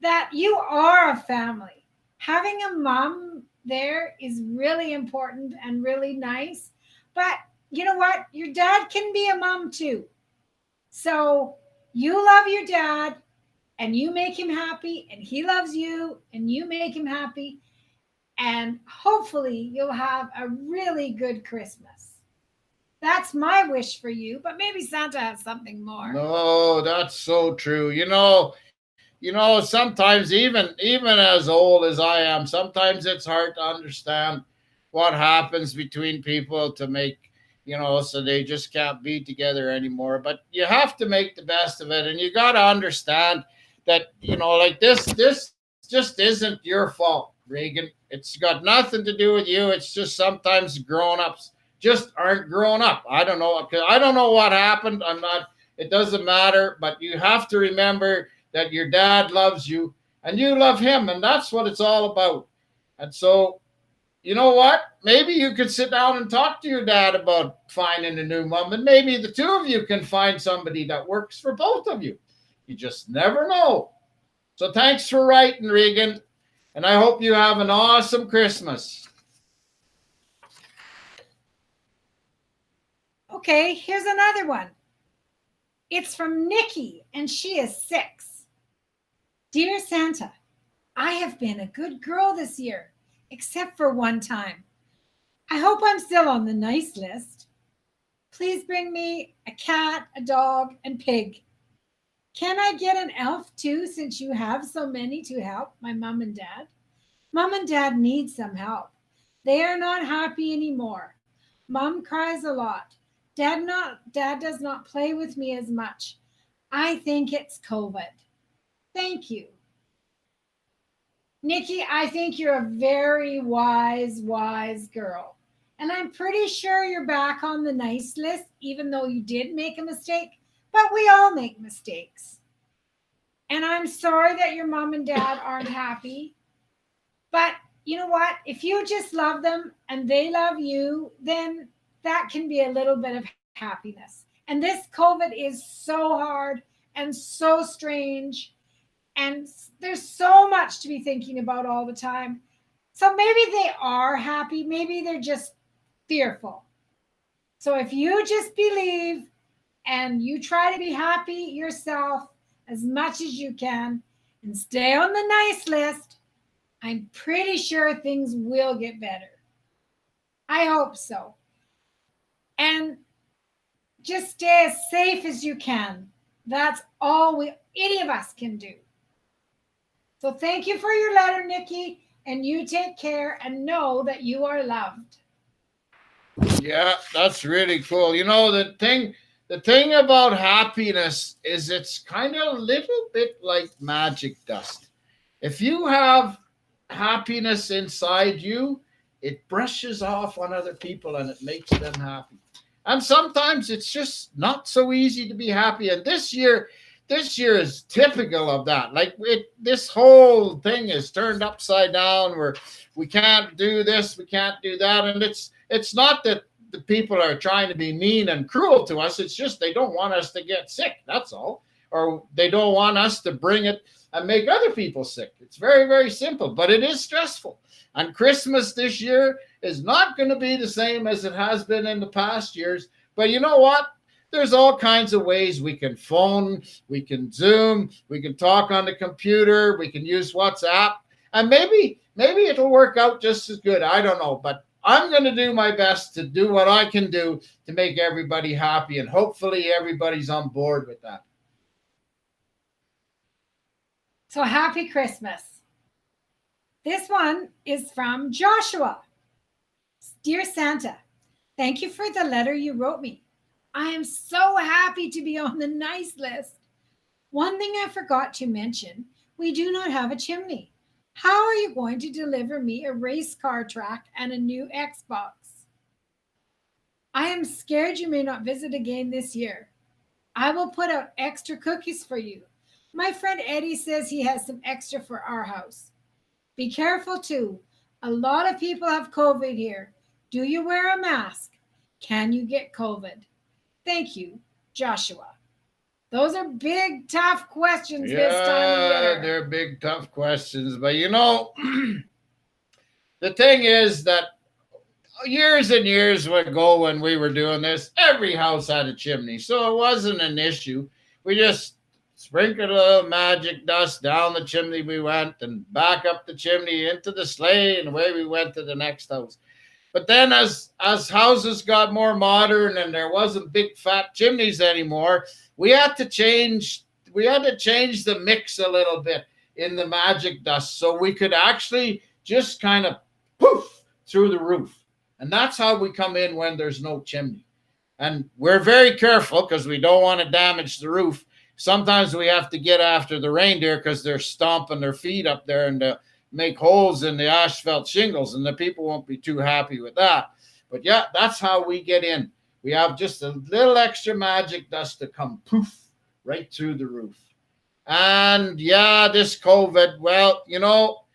that you are a family. Having a mom there is really important and really nice, but you know what? Your dad can be a mom too. So you love your dad and you make him happy, and he loves you and you make him happy. And hopefully you'll have a really good Christmas. That's my wish for you, but maybe Santa has something more. No, that's so true. Sometimes even as old as I am, sometimes it's hard to understand what happens between people to make, so they just can't be together anymore. But you have to make the best of it, and you got to understand that, like this just isn't your fault, Reagan. It's got nothing to do with you. It's just sometimes grown-ups just aren't grown up. I don't know, 'cause I don't know what happened. It doesn't matter, but you have to remember that your dad loves you and you love him, and that's what it's all about. And so, you know what? Maybe you could sit down and talk to your dad about finding a new mom, and maybe the two of you can find somebody that works for both of you. You just never know. So thanks for writing, Regan, and I hope you have an awesome Christmas. Okay, here's another one. It's from Nikki, and she is 6. Dear Santa, I have been a good girl this year, except for one time. I hope I'm still on the nice list. Please bring me a cat, a dog, and pig. Can I get an elf too, since you have so many to help my mom and dad? Mom and dad need some help. They are not happy anymore. Mom cries a lot. Dad does not play with me as much. I think it's COVID. Thank you. Nikki, I think you're a very wise girl. And I'm pretty sure you're back on the nice list, even though you did make a mistake. But we all make mistakes. And I'm sorry that your mom and dad aren't happy. But you know what? If you just love them and they love you, then that can be a little bit of happiness. And this COVID is so hard and so strange. And there's so much to be thinking about all the time. So maybe they are happy. Maybe they're just fearful. So if you just believe and and you try to be happy yourself as much as you can and stay on the nice list, I'm pretty sure things will get better. I hope so. And just stay as safe as you can. That's all any of us can do. So thank you for your letter, Nikki, and you take care and know that you are loved. Yeah, that's really cool. You know, the thing about happiness is it's kind of a little bit like magic dust. If you have happiness inside you, it brushes off on other people and it makes them happy. And sometimes it's just not so easy to be happy. And this year is typical of that. Like this whole thing is turned upside down where we can't do this, we can't do that. And it's not that the people are trying to be mean and cruel to us. It's just they don't want us to get sick. That's all. Or they don't want us to bring it and make other people sick. It's very, very simple, but it is stressful. And Christmas this year is not going to be the same as it has been in the past years. But you know what? There's all kinds of ways we can phone, we can Zoom, we can talk on the computer, we can use WhatsApp, and maybe it'll work out just as good. I don't know, but I'm going to do my best to do what I can do to make everybody happy, and hopefully everybody's on board with that. So happy Christmas. This one is from Joshua. Dear Santa, thank you for the letter you wrote me. I am so happy to be on the nice list. One thing I forgot to mention, we do not have a chimney. How are you going to deliver me a race car track and a new Xbox? I am scared you may not visit again this year. I will put out extra cookies for you. My friend Eddie says he has some extra for our house. Be careful too. A lot of people have COVID here. Do you wear a mask? Can you get COVID? Thank you, Joshua. Those are big, tough questions this time of year. Yeah, they're big, tough questions. But you know, the thing is that years and years ago when we were doing this, every house had a chimney. So it wasn't an issue. We just sprinkled a little magic dust down the chimney we went and back up the chimney into the sleigh and away we went to the next house. But then as houses got more modern and there wasn't big fat chimneys anymore, we had to change the mix a little bit in the magic dust so we could actually just kind of poof through the roof. And that's how we come in when there's no chimney. And we're very careful because we don't want to damage the roof. Sometimes we have to get after the reindeer because they're stomping their feet up there and make holes in the asphalt shingles, and the people won't be too happy with that. But yeah, that's how we get in. We have just a little extra magic dust to come poof right through the roof. And yeah, this COVID, well, you know,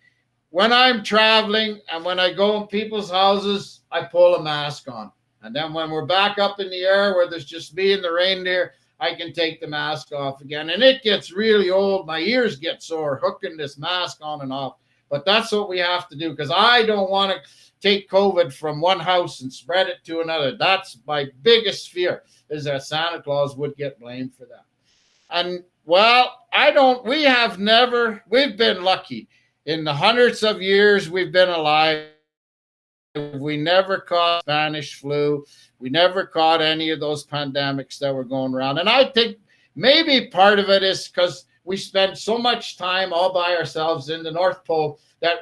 when I'm traveling and when I go in people's houses, I pull a mask on. And then when we're back up in the air where there's just me and the reindeer, I can take the mask off again. And it gets really old. My ears get sore hooking this mask on and off. But that's what we have to do because I don't want to take COVID from one house and spread it to another. That's my biggest fear, is that Santa Claus would get blamed for that. And well, we've been lucky. In the hundreds of years we've been alive, we never caught Spanish flu. We never caught any of those pandemics that were going around. And I think maybe part of it is because we spend so much time all by ourselves in the North Pole that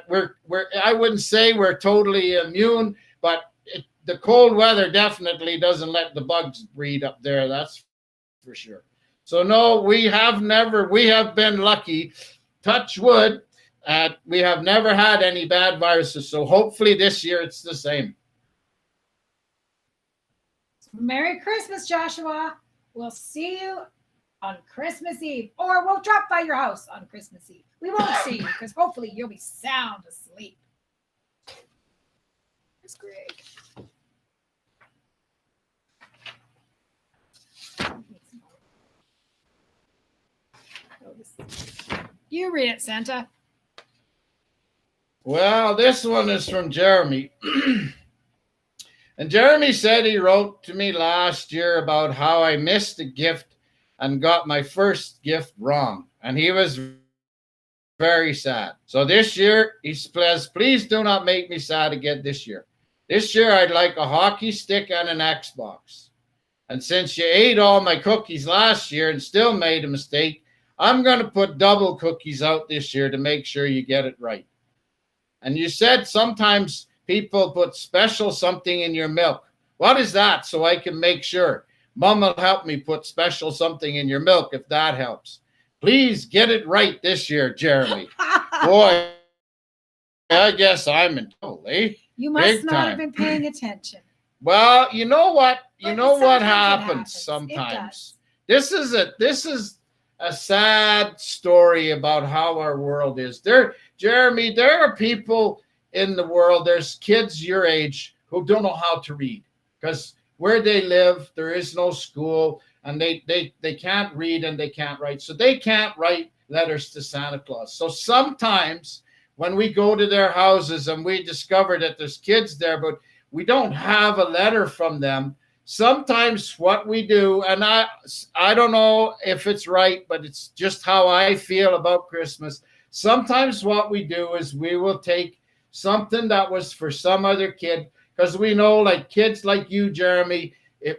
I wouldn't say we're totally immune, but the cold weather definitely doesn't let the bugs breed up there. That's for sure. So no, we have been lucky, touch wood. We have never had any bad viruses. So hopefully this year it's the same. Merry Christmas, Joshua. We'll see you on Christmas Eve, or we'll drop by your house on Christmas Eve. We won't see you because hopefully you'll be sound asleep. That's Greg. You read it, Santa. Well, this one is from Jeremy. And Jeremy said he wrote to me last year about how I missed a gift and got my first gift wrong. And he was very sad. So this year, he says, please do not make me sad again this year. This year, I'd like a hockey stick and an Xbox. And since you ate all my cookies last year and still made a mistake, I'm going to put double cookies out this year to make sure you get it right. And you said sometimes people put special something in your milk. What is that? So I can make sure. Mom will help me put special something in your milk if that helps. Please get it right this year, Jeremy. Boy, I guess I'm in trouble, eh? You must Big not time. have been paying attention. Well, you know what? You But know what sometimes it happens happens. It sometimes. This is a sad story about how our world is. Jeremy, there are people in the world, there's kids your age who don't know how to read because where they live, there is no school and they can't read and they can't write. So they can't write letters to Santa Claus. So sometimes when we go to their houses and we discover that there's kids there, but we don't have a letter from them, sometimes what we do, and I don't know if it's right, but it's just how I feel about Christmas. Sometimes what we do is we will take something that was for some other kid, because we know, like kids like you, Jeremy,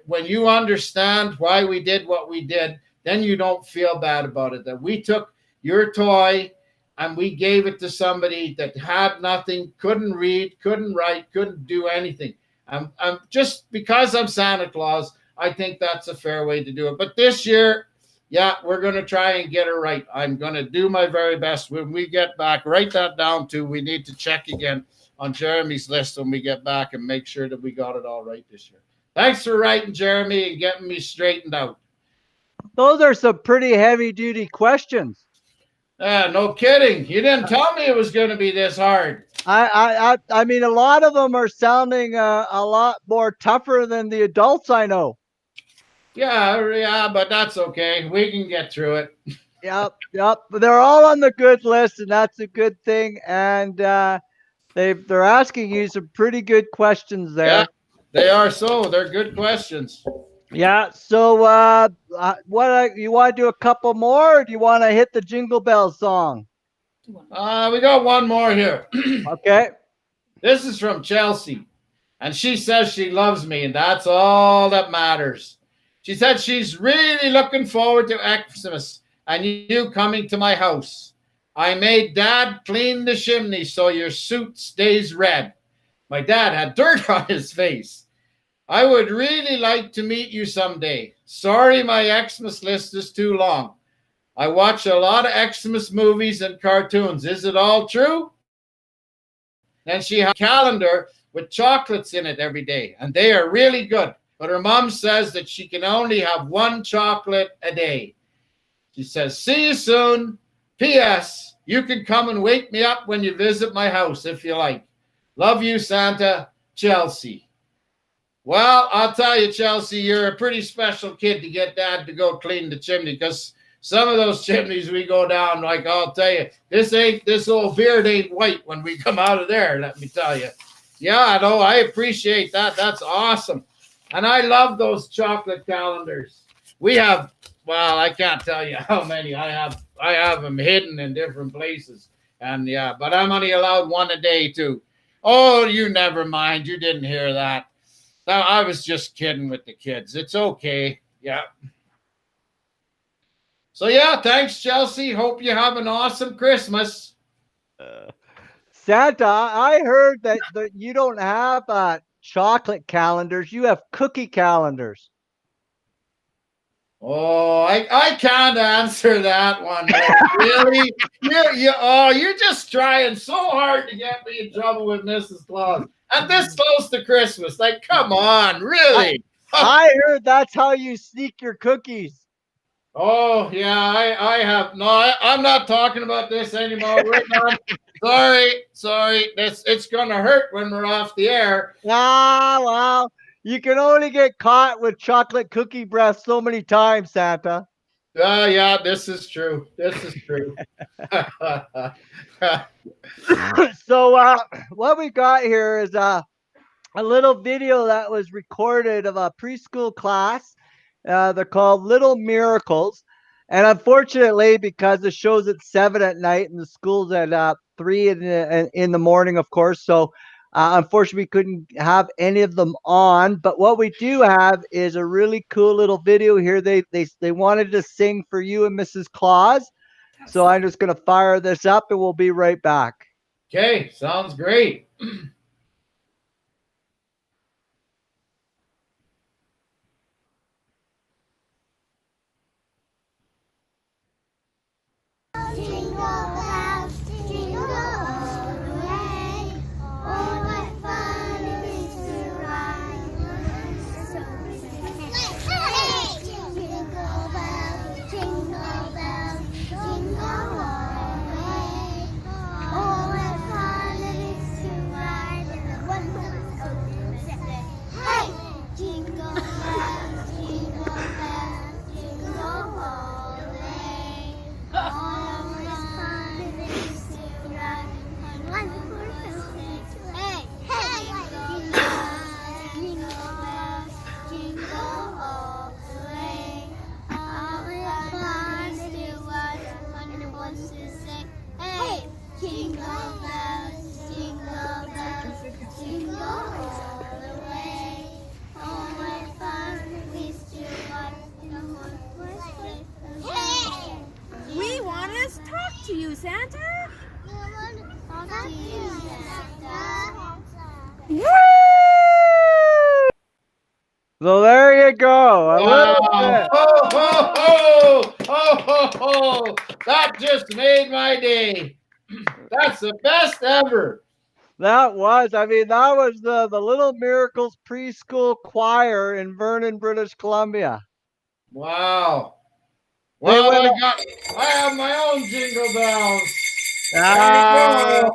when you understand why we did what we did, then you don't feel bad about it. That we took your toy and we gave it to somebody that had nothing, couldn't read, couldn't write, couldn't do anything. I'm just because I'm Santa Claus, I think that's a fair way to do it. But this year, yeah, we're going to try and get it right. I'm going to do my very best. When we get back, write that down too. We need to check again on Jeremy's list when we get back and make sure that we got it all right this year. Thanks for writing, Jeremy, and getting me straightened out. Those are some pretty heavy-duty questions. No kidding. You didn't tell me it was going to be this hard. I mean, a lot of them are sounding a lot more tougher than the adults I know. Yeah, but that's okay. We can get through it. Yep. But they're all on the good list, and that's a good thing. And they're asking you some pretty good questions there. Yeah, they are so. They're good questions. Yeah. So, what you want to do a couple more, or do you want to hit the Jingle Bells song? We got one more here. Okay. This is from Chelsea, and she says she loves me, and that's all that matters. She said she's really looking forward to Xmas and you coming to my house. I made Dad clean the chimney so your suit stays red. My dad had dirt on his face. I would really like to meet you someday. Sorry, my Xmas list is too long. I watch a lot of Xmas movies and cartoons. Is it all true? And she has a calendar with chocolates in it every day, and they are really good. But her mom says that she can only have one chocolate a day. She says, see you soon. P.S. You can come and wake me up when you visit my house if you like. Love you, Santa. Chelsea. Well, I'll tell you, Chelsea, you're a pretty special kid to get Dad to go clean the chimney, because some of those chimneys we go down, like I'll tell you, this old beard ain't white when we come out of there, let me tell you. Yeah, no, I appreciate that. That's awesome. And I love those chocolate calendars. We have, well, I can't tell you how many. I have them hidden in different places. And yeah, but I'm only allowed one a day too. Oh, you never mind. You didn't hear that. Now, I was just kidding with the kids. It's okay. Yeah. So yeah, thanks, Chelsea. Hope you have an awesome Christmas. Santa, I heard that you don't have chocolate calendars. You have cookie calendars. Oh, I can't answer that one. Really? You're just trying so hard to get me in trouble with Mrs. Claus. And this close to Christmas. Like, come on, really? I heard that's how you sneak your cookies. Oh, yeah, I have. No, I'm not talking about this anymore. We're done. Sorry. It's going to hurt when we're off the air. Well, you can only get caught with chocolate cookie breath so many times, Santa. Yeah, this is true. So what we got here is a little video that was recorded of a preschool class. They're called Little Miracles. And unfortunately, because the show's at 7 at night and the school's at 3 in the morning, of course. So unfortunately, we couldn't have any of them on. But what we do have is a really cool little video here. They wanted to sing for you and Mrs. Claus. So I'm just going to fire this up and we'll be right back. Okay, sounds great. Jingle bells, jingle all the way. Oh, what fun it is to ride in one-horse sleigh. Jingle bells, jingle bells, jingle all the way. Oh, what fun it is to ride in a one-horse open sleigh. Hey! Jingle bells, jingle bells, jingle all the way. Oh, what fun it is to ride in a one-horse open sleigh. Hey! Jingle bells, jingle bells, jingle all the way. Oh, what fun it is to ride in a one-horse sleigh. Hey! Jingle bells, jingle bells, jingle all the way. Oh, what fun it is to ride in a one-horse sleigh. Hey! We want to talk to you, Santa. We want to talk to you, Santa. So there you go. A little Wow. bit. Ho, ho, ho! Ho, ho, ho! That just made my day. That's the best ever. That was the Little Miracles preschool choir in Vernon, British Columbia. Wow. They Well, went- I have my own jingle bells. Ah,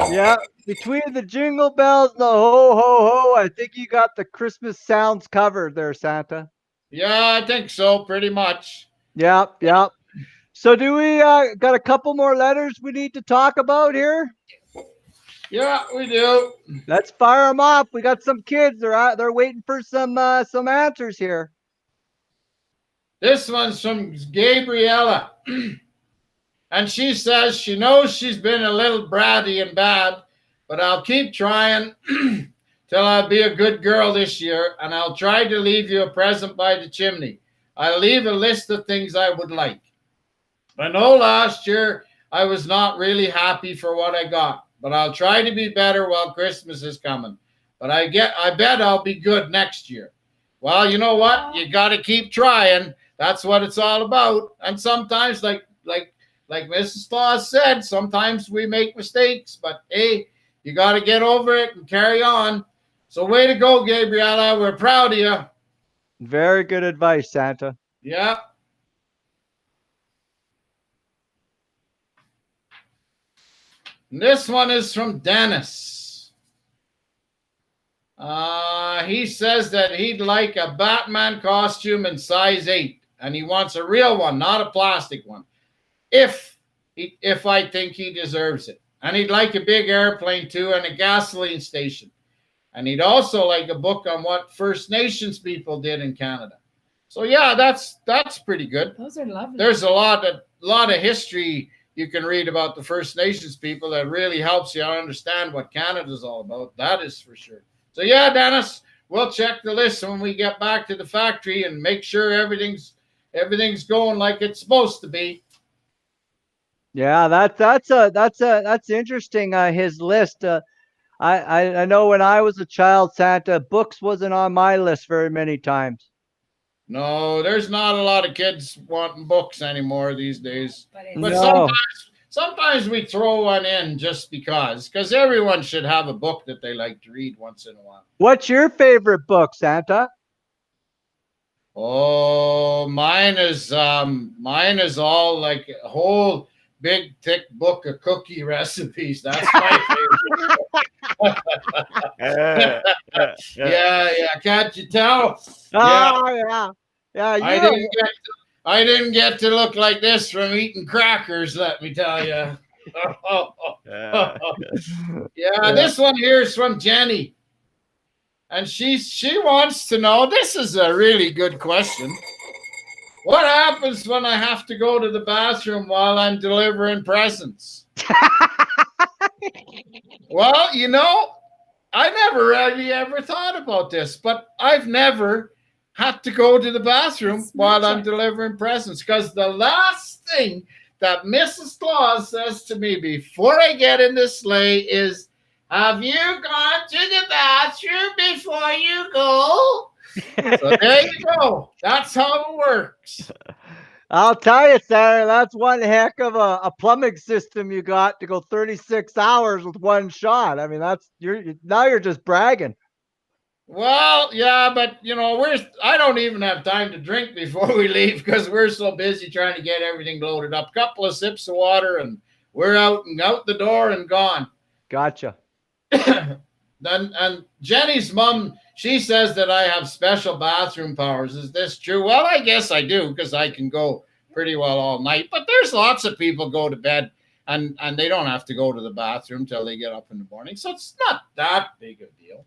yeah. Between the jingle bells and the ho ho ho, I think you got the Christmas sounds covered there, Santa. Yeah, I think so, pretty much. Yep, yep. So do we got a couple more letters we need to talk about here? Yeah, we do. Let's fire them up. We got some kids. They're waiting for some answers here. This one's from Gabriella. And she says she knows she's been a little bratty and bad, but I'll keep trying till I'll be a good girl this year, and I'll try to leave you a present by the chimney. I'll leave a list of things I would like. I know last year I was not really happy for what I got, but I'll try to be better while Christmas is coming. But I bet I'll be good next year. Well, you know what? You got to keep trying. That's what it's all about. And sometimes, like Mrs. Claus said, sometimes we make mistakes, but hey, you got to get over it and carry on. So way to go, Gabriella. We're proud of you. Very good advice, Santa. Yeah. And this one is from Dennis. He says that he'd like a Batman costume in size 8, and he wants a real one, not a plastic one, if I think he deserves it. And he'd like a big airplane too, and a gasoline station. And he'd also like a book on what First Nations people did in Canada. So yeah, that's pretty good. Those are lovely. There's a lot of history you can read about the First Nations people that really helps you understand what Canada's all about. That is for sure. So yeah, Dennis, we'll check the list when we get back to the factory and make sure everything's going like it's supposed to be. Yeah, that's interesting. His list. I know when I was a child, Santa, books wasn't on my list very many times. No, there's not a lot of kids wanting books anymore these days. But No. sometimes we throw one in just because everyone should have a book that they like to read once in a while. What's your favorite book, Santa? Oh, mine is all like a whole big thick book of cookie recipes. That's my favorite. Yeah, can't you tell? Oh, yeah. I didn't get to look like this from eating crackers, let me tell you. Yeah, this one here is from Jenny. And she wants to know, this is a really good question. What happens when I have to go to the bathroom while I'm delivering presents? Well, I never really ever thought about this, but I've never had to go to the bathroom while I'm delivering presents, because the last thing that Mrs. Claus says to me before I get in the sleigh is, have you gone to the bathroom before you go? So there you go. That's how it works. I'll tell you, Sarah, that's one heck of a plumbing system you got to go 36 hours with one shot. I mean, you're just bragging. Well, yeah, but I don't even have time to drink before we leave because we're so busy trying to get everything loaded up. Couple of sips of water and we're out the door and gone. Gotcha. And Jenny's mom, she says that I have special bathroom powers. Is this true? Well, I guess I do, because I can go pretty well all night. But there's lots of people go to bed and they don't have to go to the bathroom till they get up in the morning. So it's not that big a deal.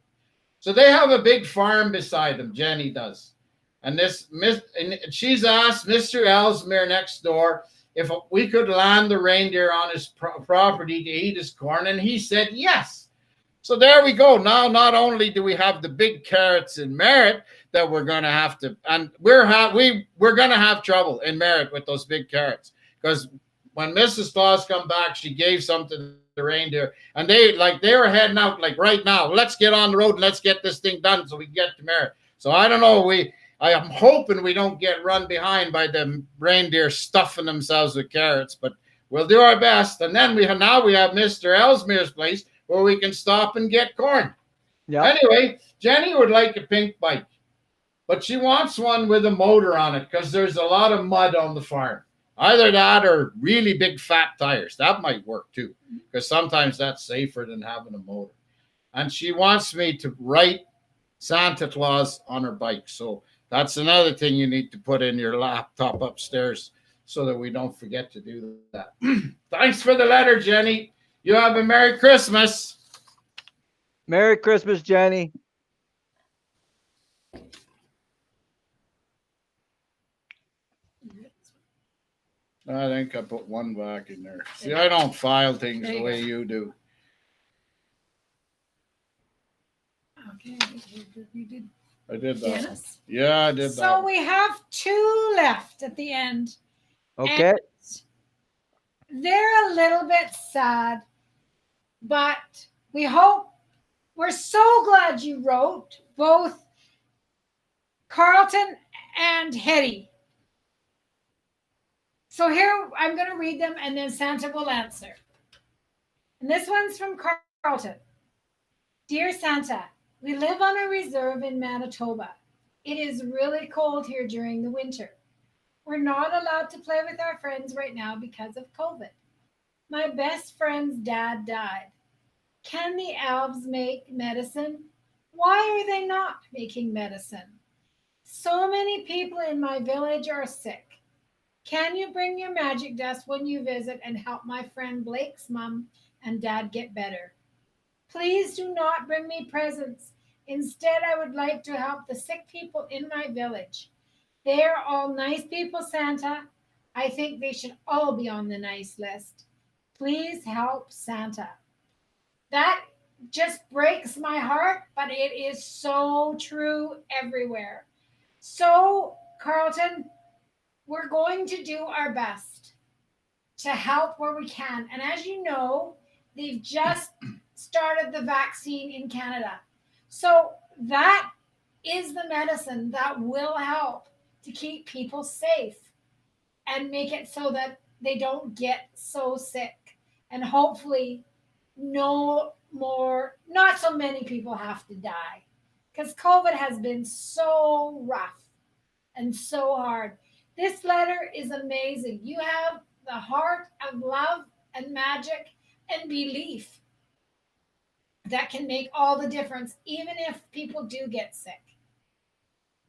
So they have a big farm beside them, Jenny does. And she's asked Mr. Ellesmere next door if we could land the reindeer on his property to eat his corn. And he said yes. So there we go. Now, not only do we have the big carrots in Merritt that we're going to have to, and we're going to have trouble in Merritt with those big carrots, because when Mrs. Claus come back, she gave some to the reindeer, and they were heading out like right now. Let's get on the road and let's get this thing done so we can get to Merritt. So I don't know. I am hoping we don't get run behind by the reindeer stuffing themselves with carrots, but we'll do our best. And then we have Mr. Ellesmere's place, where we can stop and get corn. Yep. Anyway, Jenny would like a pink bike, but she wants one with a motor on it because there's a lot of mud on the farm. Either that or really big fat tires. That might work too, because sometimes that's safer than having a motor. And she wants me to write Santa Claus on her bike. So that's another thing you need to put in your laptop upstairs so that we don't forget to do that. Thanks for the letter, Jenny. You have a Merry Christmas. Merry Christmas, Jenny. I think I put one back in there. See, I don't file things the way you do. Okay, you did. I did that. Yes. Yeah, I did that. So we have 2 left at the end. Okay. And they're a little bit sad, but we're so glad you wrote, both Carlton and Hetty. So here, I'm going to read them and then Santa will answer. And this one's from Carlton. Dear Santa, we live on a reserve in Manitoba. It is really cold here during the winter. We're not allowed to play with our friends right now because of COVID. My best friend's dad died. Can the elves make medicine? Why are they not making medicine? So many people in my village are sick. Can you bring your magic dust when you visit and help my friend Blake's mom and dad get better? Please do not bring me presents. Instead, I would like to help the sick people in my village. They are all nice people, Santa. I think they should all be on the nice list. Please help Santa. That just breaks my heart, but it is so true everywhere. So, Carlton, we're going to do our best to help where we can. And as you know, they've just started the vaccine in Canada. So that is the medicine that will help to keep people safe and make it so that they don't get so sick. And hopefully not so many people have to die, because COVID has been so rough and so hard. This letter is amazing. You have the heart of love and magic and belief that can make all the difference, even if people do get sick.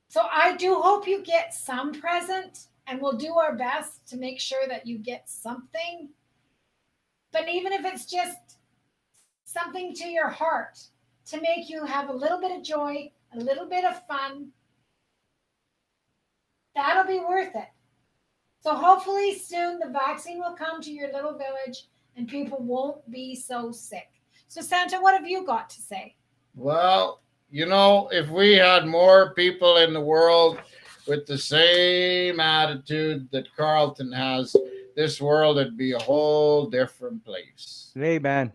So I do hope you get some present, and we'll do our best to make sure that you get something. But even if it's just something to your heart, to make you have a little bit of joy, a little bit of fun. That'll be worth it. So hopefully soon the vaccine will come to your little village and people won't be so sick. So Santa, what have you got to say? Well, if we had more people in the world with the same attitude that Carlton has, this world would be a whole different place. Amen.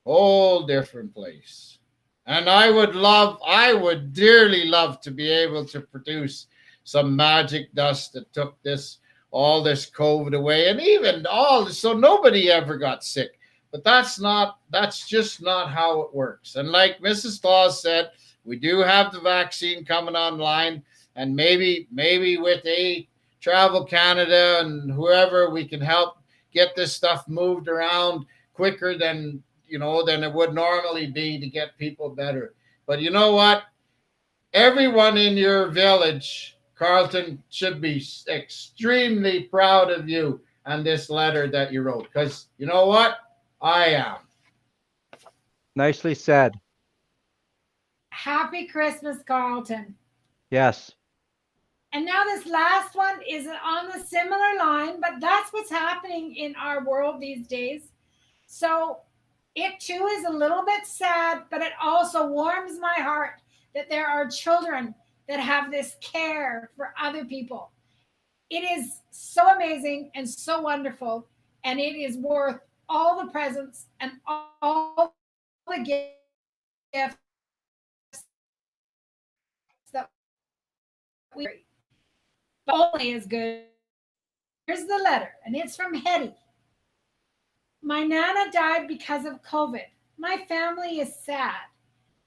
Whole different place. And I would dearly love to be able to produce some magic dust that took all this COVID away, and even so nobody ever got sick. But that's just not how it works. And like Mrs. Claus said, we do have the vaccine coming online, and maybe with Travel Canada and whoever, we can help get this stuff moved around quicker than it would normally be to get people better. But you know what? Everyone in your village, Carlton, should be extremely proud of you and this letter that you wrote. Because you know what? I am. Nicely said. Happy Christmas, Carlton. Yes. And now this last one is on a similar line, but that's what's happening in our world these days. So it too is a little bit sad, but it also warms my heart that there are children that have this care for other people. It is so amazing and so wonderful, and it is worth all the presents and all the gifts that we, but only as good. Here's the letter, and it's from Hetty. My Nana died because of COVID. My family is sad.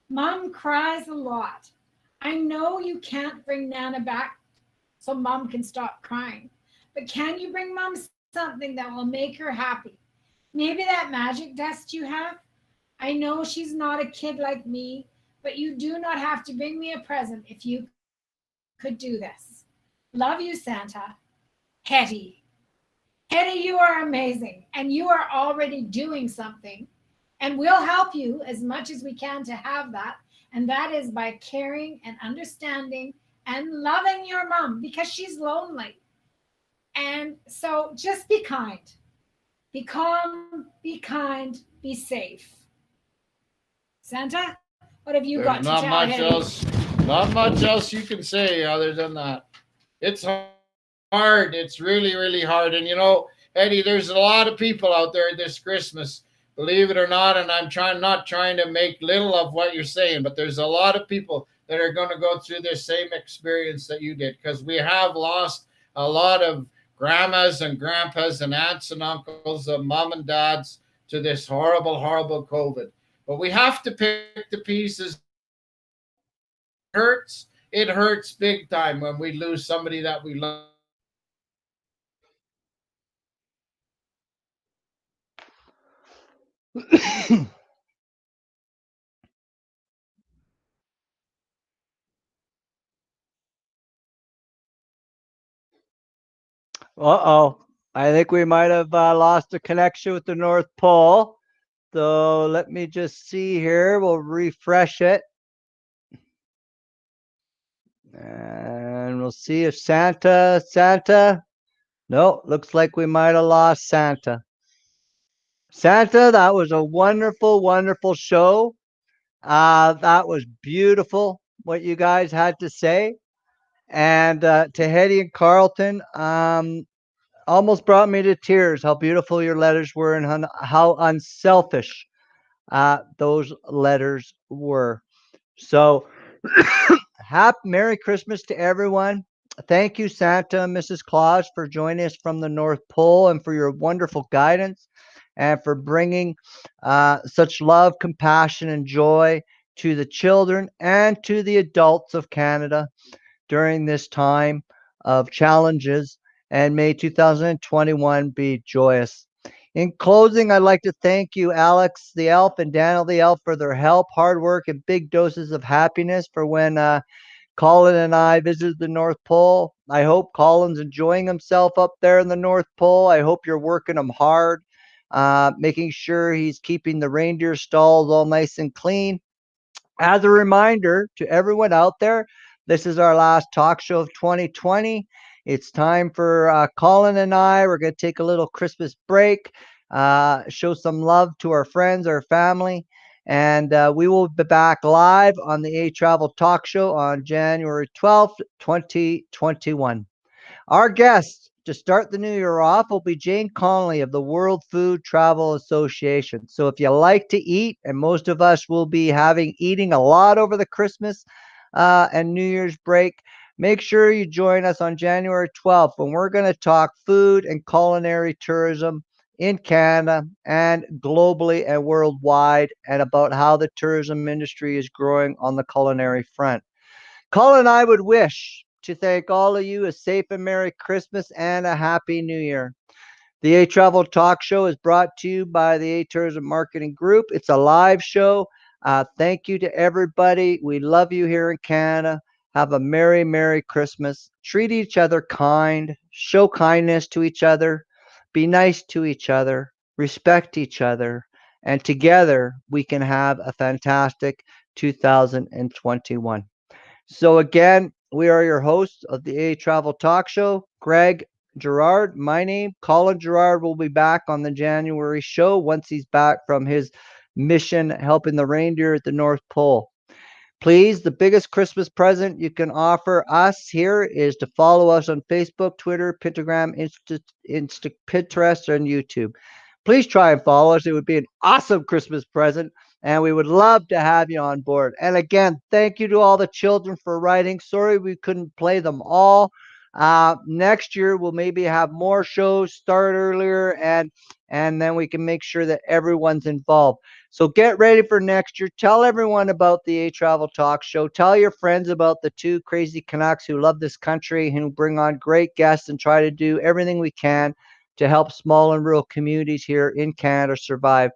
Mom cries a lot. I know you can't bring Nana back so Mom can stop crying, but can you bring Mom something that will make her happy? Maybe that magic dust you have? I know she's not a kid like me, but you do not have to bring me a present if you could do this. Love you, Santa. Hetty. Hetty, you are amazing, and you are already doing something, and we'll help you as much as we can to have that, and that is by caring and understanding and loving your mom because she's lonely. And so just be kind. Be calm, be kind, be safe. Santa, what have you There's got to not tell much Hetty? not much else you can say other than that. It's hard. It's really, really hard. And Eddie, there's a lot of people out there this Christmas, believe it or not. And I'm not trying to make little of what you're saying, but there's a lot of people that are going to go through this same experience that you did, because we have lost a lot of grandmas and grandpas and aunts and uncles and mom and dads to this horrible, horrible COVID. But we have to pick the pieces. Hurts. It hurts big time when we lose somebody that we love. Uh-oh. I think we might have lost a connection with the North Pole. So let me just see here. We'll refresh it. And we'll see if Santa. No, looks like we might have lost Santa. Santa, that was a wonderful, wonderful show. That was beautiful what you guys had to say. And to Hetty and Carlton, almost brought me to tears how beautiful your letters were and how unselfish those letters were. So, happy Merry Christmas to everyone. Thank you, Santa and Mrs. Claus, for joining us from the North Pole and for your wonderful guidance and for bringing such love, compassion, and joy to the children and to the adults of Canada during this time of challenges. And may 2021 be joyous. In closing, I'd like to thank you, Alex the Elf and Daniel the Elf, for their help, hard work, and big doses of happiness for when Colin and I visited the North Pole. I hope Colin's enjoying himself up there in the North Pole. I hope you're working him hard, making sure he's keeping the reindeer stalls all nice and clean. As a reminder to everyone out there, this is our last talk show of 2020. It's time for Colin and I. We're going to take a little Christmas break, show some love to our friends, our family, and we will be back live on the Travel Talk Show on January 12th, 2021. Our guest to start the new year off will be Jane Connolly of the World Food Travel Association. So if you like to eat, and most of us will be eating a lot over the Christmas and New Year's break, make sure you join us on January 12th when we're going to talk food and culinary tourism in Canada and globally and worldwide, and about how the tourism industry is growing on the culinary front. Colin and I would wish to thank all of you a safe and Merry Christmas and a Happy New Year. The A-Travel Talk Show is brought to you by the A-Tourism Marketing Group. It's a live show. Thank you to everybody. We love you here in Canada. Have a Merry, Merry Christmas. Treat each other kind. Show kindness to each other. Be nice to each other. Respect each other. And together, we can have a fantastic 2021. So again, we are your hosts of the A-Travel Talk Show. Greg Gerard, my name. Colin Gerard will be back on the January show once he's back from his mission helping the reindeer at the North Pole. Please, the biggest Christmas present you can offer us here is to follow us on Facebook, Twitter, Pinterest, Pinterest, and YouTube. Please try and follow us. It would be an awesome Christmas present, and we would love to have you on board. And again, thank you to all the children for writing. Sorry we couldn't play them all. Next year, we'll maybe have more shows start earlier, and then we can make sure that everyone's involved. So get ready for next year. Tell everyone about the A-Travel Talk Show. Tell your friends about the two crazy Canucks who love this country and who bring on great guests and try to do everything we can to help small and rural communities here in Canada survive.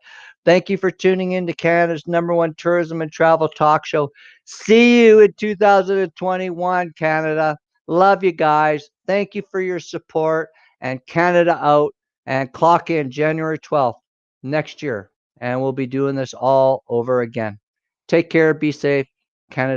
Thank you for tuning in to Canada's #1 tourism and travel talk show. See you in 2021, Canada. Love you guys. Thank you for your support. And Canada out, and clock in January 12th next year. And we'll be doing this all over again. Take care. Be safe. Canada.